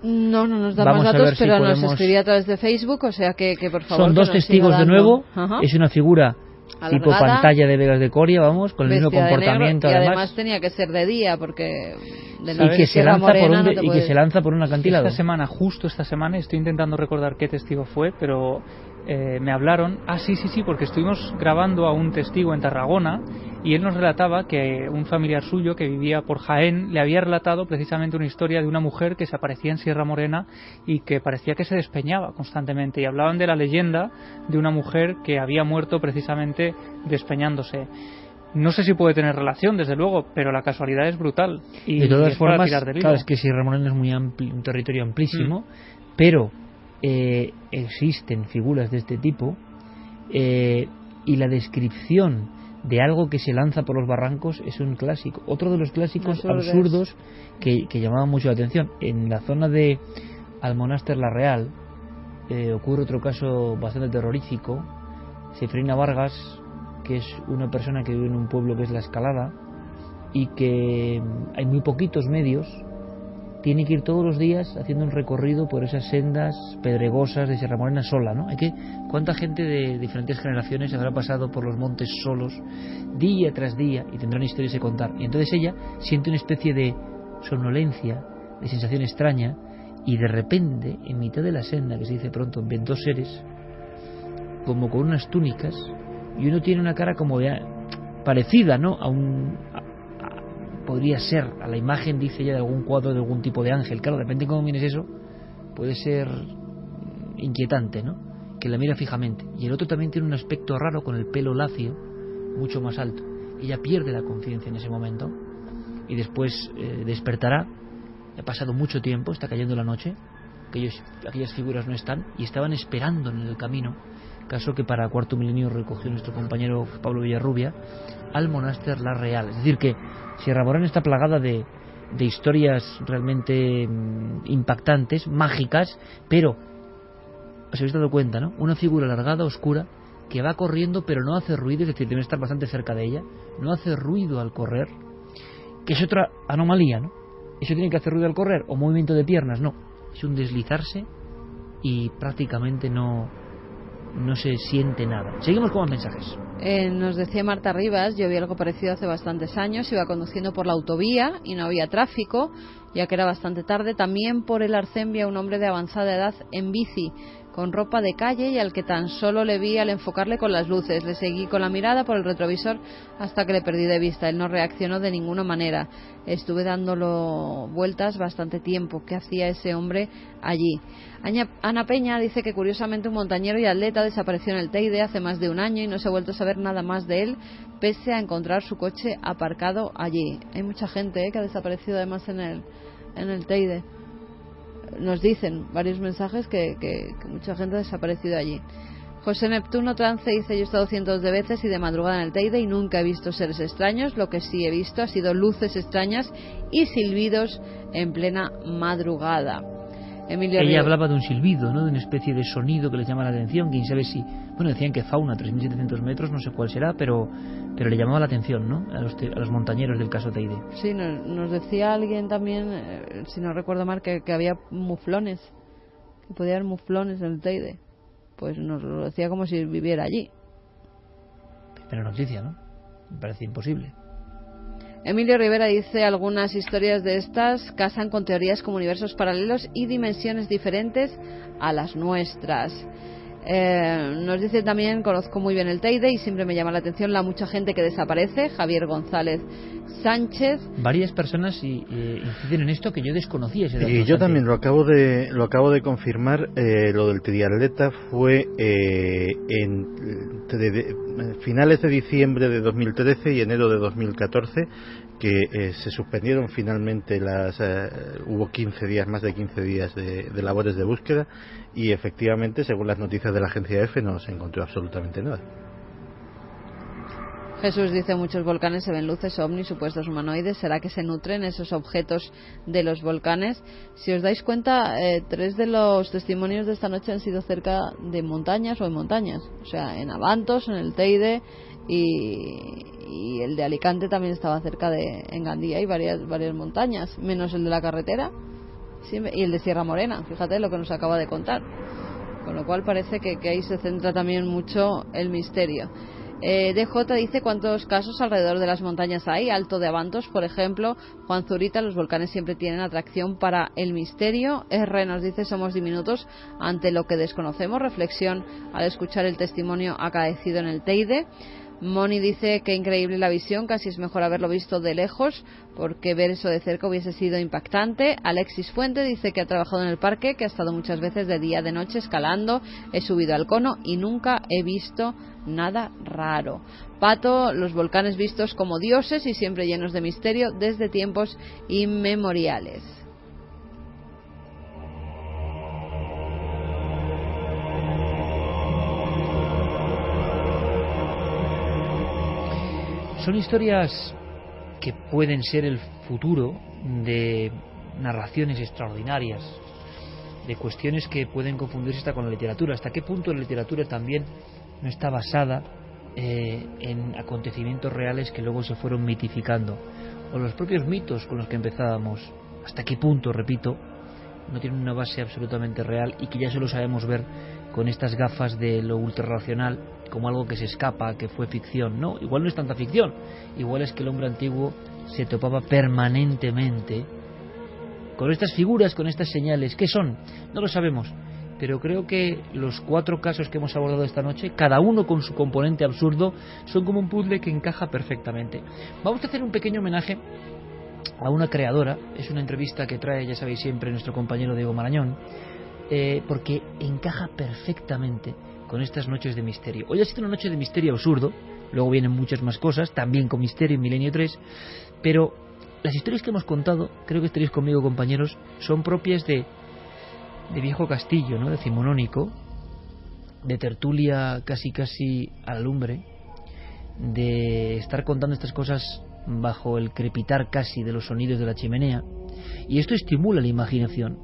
No nos da más datos, pero nos escribía a través de Facebook, o sea que por favor... Son dos testigos de nuevo. Ajá. Es una figura... alargada, tipo pantalla de Vegas de Coria, vamos, con el mismo comportamiento. Y además tenía que ser de día, porque... y que se lanza por un acantilado. Justo esta semana, estoy intentando recordar qué testigo fue, pero me hablaron... sí, porque estuvimos grabando a un testigo en Tarragona y él nos relataba que un familiar suyo que vivía por Jaén le había relatado precisamente una historia de una mujer que se aparecía en Sierra Morena y que parecía que se despeñaba constantemente, y hablaban de la leyenda de una mujer que había muerto precisamente despeñándose. No sé si puede tener relación, desde luego, pero la casualidad es brutal. Y de todas formas, claro, es que Sierra Morena es muy amplio, un territorio amplísimo, pero existen figuras de este tipo, y la descripción de algo que se lanza por los barrancos es un clásico. Otro de los clásicos absurdos que llamaba mucho la atención. En la zona de Almonáster La Real ocurre otro caso bastante terrorífico. Cefrina Vargas, que es una persona que vive en un pueblo que es La Escalada y que hay muy poquitos medios, tiene que ir todos los días haciendo un recorrido por esas sendas pedregosas de Sierra Morena sola, ¿no? ¿Cuánta gente de diferentes generaciones habrá pasado por los montes solos día tras día y tendrán historias de contar? Y entonces ella siente una especie de somnolencia, de sensación extraña, y de repente, en mitad de la senda, que se dice pronto, ven dos seres como con unas túnicas, y uno tiene una cara como parecida, ¿no?, podría ser a la imagen, dice ella, de algún cuadro de algún tipo de ángel. Claro, depende de cómo mires eso, puede ser inquietante, ¿no?, que la mira fijamente. Y el otro también tiene un aspecto raro, con el pelo lacio, mucho más alto. Ella pierde la conciencia en ese momento y después despertará. Ha pasado mucho tiempo, está cayendo la noche, aquellas figuras no están y estaban esperando en el camino, caso que para Cuarto Milenio recogió nuestro compañero Pablo Villarrubia, Almonáster La Real. Es decir, que Sierra Morena está plagada de historias realmente impactantes, mágicas, pero os habéis dado cuenta, ¿no? Una figura alargada, oscura, que va corriendo pero no hace ruido, es decir, debe estar bastante cerca de ella, no hace ruido al correr, que es otra anomalía, ¿no? ¿Eso tiene que hacer ruido al correr o movimiento de piernas? No, es un deslizarse y prácticamente no se siente nada. Seguimos con más mensajes. Nos decía Marta Rivas: yo vi algo parecido hace bastantes años. Iba conduciendo por la autovía y no había tráfico, ya que era bastante tarde. También por el arcén vi a un hombre de avanzada edad en bici, con ropa de calle, y al que tan solo le vi al enfocarle con las luces. Le seguí con la mirada por el retrovisor hasta que le perdí de vista. Él no reaccionó de ninguna manera. Estuve dándolo vueltas bastante tiempo. ¿Qué hacía ese hombre allí? Ana Peña dice que curiosamente un montañero y atleta desapareció en el Teide hace más de un año y no se ha vuelto a saber nada más de él, pese a encontrar su coche aparcado allí. Hay mucha gente que ha desaparecido además en el Teide. Nos dicen varios mensajes que mucha gente ha desaparecido allí. José Neptuno Trance dice: yo he estado cientos de veces y de madrugada en el Teide y nunca he visto seres extraños. Lo que sí he visto ha sido luces extrañas y silbidos en plena madrugada. Ella hablaba de un silbido, ¿no?, de una especie de sonido que les llama la atención. Quién sabe si... Bueno, decían que fauna, 3.700 metros, no sé cuál será, pero le llamaba la atención, ¿no?, a los montañeros del caso Teide. Sí, nos decía alguien también, si no recuerdo mal, que había muflones, que podía haber muflones en el Teide. Pues nos lo decía como si viviera allí. Pero noticia, ¿no? Me parece imposible. Emilio Rivera dice: algunas historias de estas casan con teorías como universos paralelos y dimensiones diferentes a las nuestras. Nos dice también: conozco muy bien el Teide y siempre me llama la atención la mucha gente que desaparece. Javier González Sánchez. Varias personas inciden en esto que yo desconocía. Ese dato, y yo también lo acabo de confirmar. Lo del triatleta fue finales de diciembre de 2013 y enero de 2014, que se suspendieron finalmente hubo 15 días, más de 15 días de labores de búsqueda, y efectivamente, según las noticias de la agencia EFE, no se encontró absolutamente nada. Jesús dice: muchos volcanes se ven luces, ovnis, supuestos humanoides. ¿Será que se nutren esos objetos de los volcanes? Si os dais cuenta, 3 de los testimonios de esta noche han sido cerca de montañas o en montañas. O sea, en Abantos, en el Teide, y el de Alicante también estaba cerca en Gandía. Hay varias montañas, menos el de la carretera, sí, y el de Sierra Morena. Fíjate lo que nos acaba de contar. Con lo cual parece que ahí se centra también mucho el misterio. DJ dice: ¿cuántos casos alrededor de las montañas hay? Alto de Abantos, por ejemplo. Juan Zurita: los volcanes siempre tienen atracción para el misterio. R nos dice: somos diminutos ante lo que desconocemos. Reflexión al escuchar el testimonio acaecido en el Teide. Moni dice: qué increíble la visión, casi es mejor haberlo visto de lejos, porque ver eso de cerca hubiese sido impactante. Alexis Fuente dice que ha trabajado en el parque, que ha estado muchas veces de día, de noche escalando, he subido al cono y nunca he visto nada raro. Pato: los volcanes vistos como dioses y siempre llenos de misterio desde tiempos inmemoriales. Son historias que pueden ser el futuro de narraciones extraordinarias, de cuestiones que pueden confundirse hasta con la literatura. ¿Hasta qué punto la literatura también no está basada en acontecimientos reales que luego se fueron mitificando? O los propios mitos con los que empezábamos, ¿hasta qué punto, repito, no tienen una base absolutamente real y que ya solo sabemos ver con estas gafas de lo ultrarracional como algo que se escapa, que fue ficción? No, igual no es tanta ficción, igual es que el hombre antiguo se topaba permanentemente con estas figuras, con estas señales. ¿Qué son? No lo sabemos, pero creo que los 4 casos que hemos abordado esta noche, cada uno con su componente absurdo, son como un puzzle que encaja perfectamente. Vamos a hacer un pequeño homenaje a una creadora. Es una entrevista que trae, ya sabéis, siempre nuestro compañero Diego Marañón, porque encaja perfectamente con estas noches de misterio. Hoy ha sido una noche de misterio absurdo, luego vienen muchas más cosas, también con misterio en Milenio 3, pero las historias que hemos contado, creo que estaréis conmigo, compañeros, son propias de viejo castillo, ¿no?, decimonónico, de tertulia casi a la lumbre, de estar contando estas cosas bajo el crepitar casi de los sonidos de la chimenea, y esto estimula la imaginación,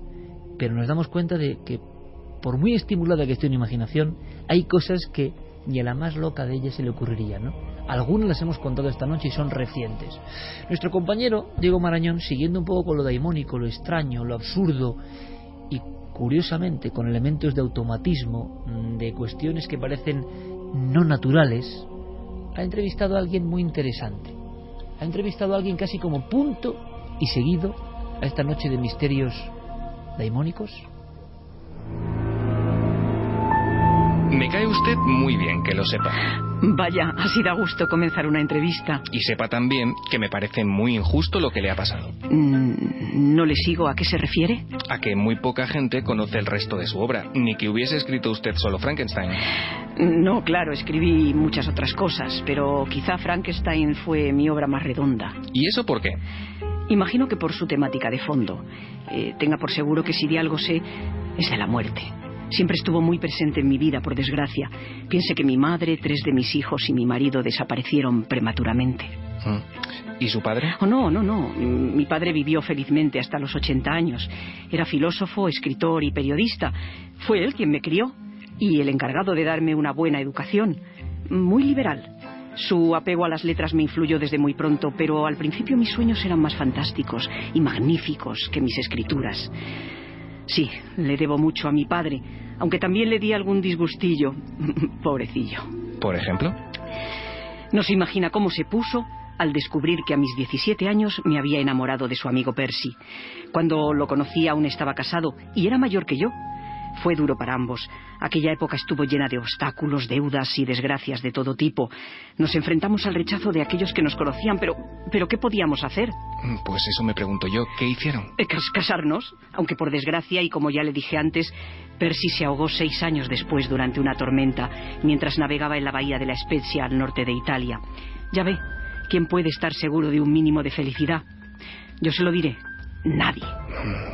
pero nos damos cuenta de que por muy estimulada que esté una imaginación, hay cosas que ni a la más loca de ellas se le ocurriría, ¿no? Algunas las hemos contado esta noche y son recientes. Nuestro compañero Diego Marañón, siguiendo un poco con lo daimónico, lo extraño, lo absurdo, y curiosamente con elementos de automatismo, de cuestiones que parecen no naturales, ha entrevistado a alguien muy interesante. Ha entrevistado a alguien casi como punto y seguido a esta noche de misterios daimónicos. Me cae usted muy bien, que lo sepa. Vaya, así da gusto comenzar una entrevista. Y sepa también que me parece muy injusto lo que le ha pasado. No le sigo. ¿A qué se refiere? A que muy poca gente conoce el resto de su obra, ni que hubiese escrito usted solo Frankenstein. No, claro, escribí muchas otras cosas, pero quizá Frankenstein fue mi obra más redonda. ¿Y eso por qué? Imagino que por su temática de fondo. Tenga por seguro que si de algo sé, es de la muerte. Siempre estuvo muy presente en mi vida, por desgracia. Piense que mi madre, 3 de mis hijos y mi marido desaparecieron prematuramente. ¿Y su padre? Oh, no. Mi padre vivió felizmente hasta los 80 años. Era filósofo, escritor y periodista. Fue él quien me crió y el encargado de darme una buena educación. Muy liberal. Su apego a las letras me influyó desde muy pronto, pero al principio mis sueños eran más fantásticos y magníficos que mis escrituras. Sí, le debo mucho a mi padre, aunque también le di algún disgustillo. Pobrecillo. ¿Por ejemplo? No se imagina cómo se puso al descubrir que a mis 17 años me había enamorado de su amigo Percy. Cuando lo conocí aún estaba casado y era mayor que yo. Fue duro para ambos. Aquella época estuvo llena de obstáculos, deudas y desgracias de todo tipo. Nos enfrentamos al rechazo de aquellos que nos conocían, pero ¿qué podíamos hacer? Pues eso me pregunto yo. ¿Qué hicieron? Casarnos, aunque por desgracia, y como ya le dije antes, Percy se ahogó 6 años después durante una tormenta, mientras navegaba en la bahía de La Spezia al norte de Italia. Ya ve, ¿quién puede estar seguro de un mínimo de felicidad? Yo se lo diré. Nadie.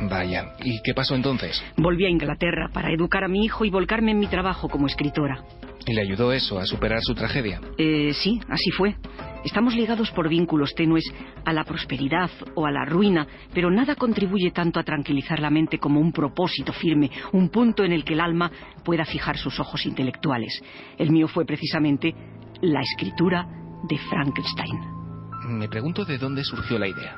Vaya, ¿y qué pasó entonces? Volví a Inglaterra para educar a mi hijo y volcarme en mi trabajo como escritora. ¿Y le ayudó eso a superar su tragedia? Sí, así fue. Estamos ligados por vínculos tenues a la prosperidad o a la ruina, pero nada contribuye tanto a tranquilizar la mente como un propósito firme, un punto en el que el alma pueda fijar sus ojos intelectuales. El mío fue precisamente la escritura de Frankenstein. Me pregunto de dónde surgió la idea.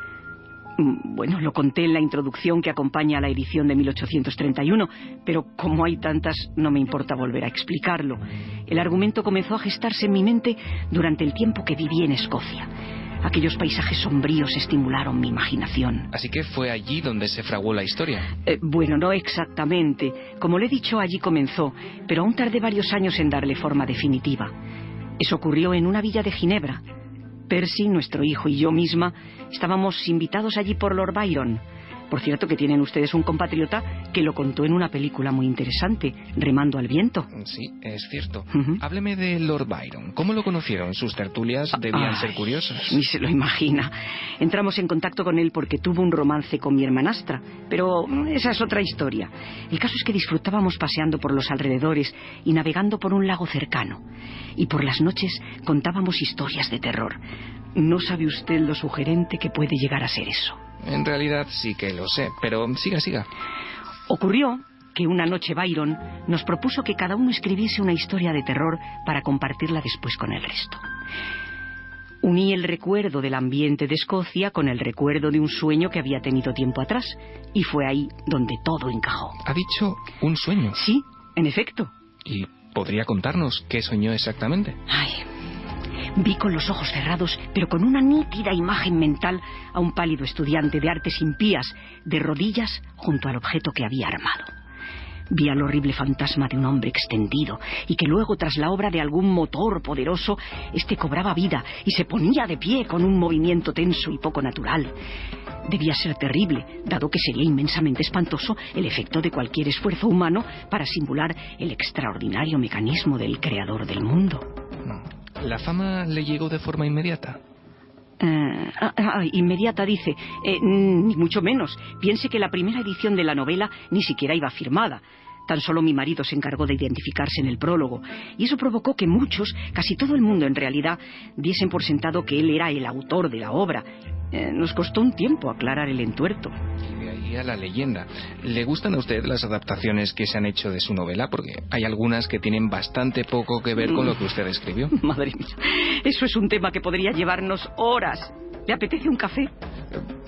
Bueno, lo conté en la introducción que acompaña a la edición de 1831, pero como hay tantas, no me importa volver a explicarlo. El argumento comenzó a gestarse en mi mente durante el tiempo que viví en Escocia. Aquellos paisajes sombríos estimularon mi imaginación. Así que fue allí donde se fraguó la historia. Bueno, no exactamente. Como le he dicho, allí comenzó, pero aún tardé varios años en darle forma definitiva. Eso ocurrió en una villa de Ginebra. Percy, nuestro hijo, y yo misma estábamos invitados allí por Lord Byron. Por cierto, que tienen ustedes un compatriota que lo contó en una película muy interesante, Remando al viento. Sí, es cierto. Hábleme de Lord Byron. ¿Cómo lo conocieron? Sus tertulias debían ser curiosas. Ni se lo imagina. Entramos en contacto con él porque tuvo un romance con mi hermanastra, pero esa es otra historia. El caso es que disfrutábamos paseando por los alrededores y navegando por un lago cercano. Y por las noches contábamos historias de terror. No sabe usted lo sugerente que puede llegar a ser eso. En realidad sí que lo sé, pero siga. Ocurrió que una noche Byron nos propuso que cada uno escribiese una historia de terror para compartirla después con el resto. Uní el recuerdo del ambiente de Escocia con el recuerdo de un sueño que había tenido tiempo atrás, y fue ahí donde todo encajó. ¿Ha dicho un sueño? Sí, en efecto. ¿Y podría contarnos qué soñó exactamente? Vi con los ojos cerrados, pero con una nítida imagen mental, a un pálido estudiante de artes impías, de rodillas junto al objeto que había armado. Vi al horrible fantasma de un hombre extendido, y que luego, tras la obra de algún motor poderoso, este cobraba vida y se ponía de pie con un movimiento tenso y poco natural. Debía ser terrible, dado que sería inmensamente espantoso el efecto de cualquier esfuerzo humano para simular el extraordinario mecanismo del creador del mundo. ¿La fama le llegó de forma inmediata? Inmediata, dice. Ni mucho menos. Piense que la primera edición de la novela ni siquiera iba firmada. Tan solo mi marido se encargó de identificarse en el prólogo. Y eso provocó que muchos, casi todo el mundo en realidad, diesen por sentado que él era el autor de la obra. Nos costó un tiempo aclarar el entuerto. Y de ahí a la leyenda. ¿Le gustan a usted las adaptaciones que se han hecho de su novela? Porque hay algunas que tienen bastante poco que ver con lo que usted escribió. Madre mía, eso es un tema que podría llevarnos horas. ¿Le apetece un café?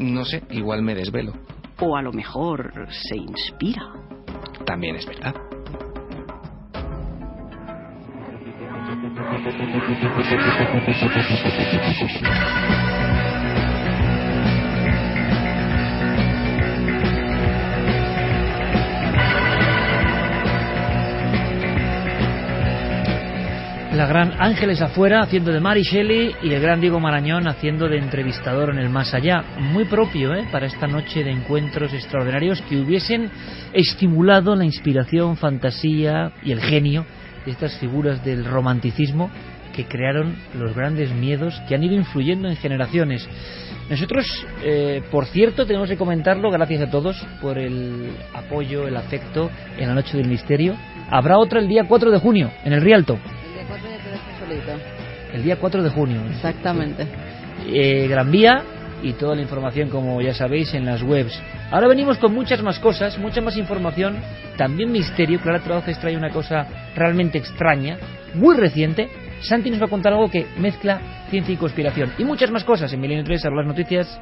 No sé, igual me desvelo. O a lo mejor se inspira. También es verdad. La gran Ángeles Afuera haciendo de Mary Shelley y el gran Diego Marañón haciendo de entrevistador en el más allá. Muy propio para esta noche de encuentros extraordinarios que hubiesen estimulado la inspiración, fantasía y el genio de estas figuras del romanticismo que crearon los grandes miedos que han ido influyendo en generaciones. Nosotros, por cierto, tenemos que comentarlo, gracias a todos por el apoyo, el afecto en la Noche del Misterio. Habrá otra el día 4 de junio en el Rialto. El día 4 de junio. Exactamente. Gran Vía y toda la información, como ya sabéis, en las webs. Ahora venimos con muchas más cosas, mucha más información, también misterio. Clara Trauces trae una cosa realmente extraña, muy reciente. Santi nos va a contar algo que mezcla ciencia y conspiración. Y muchas más cosas en Milenio 3, ahora las noticias.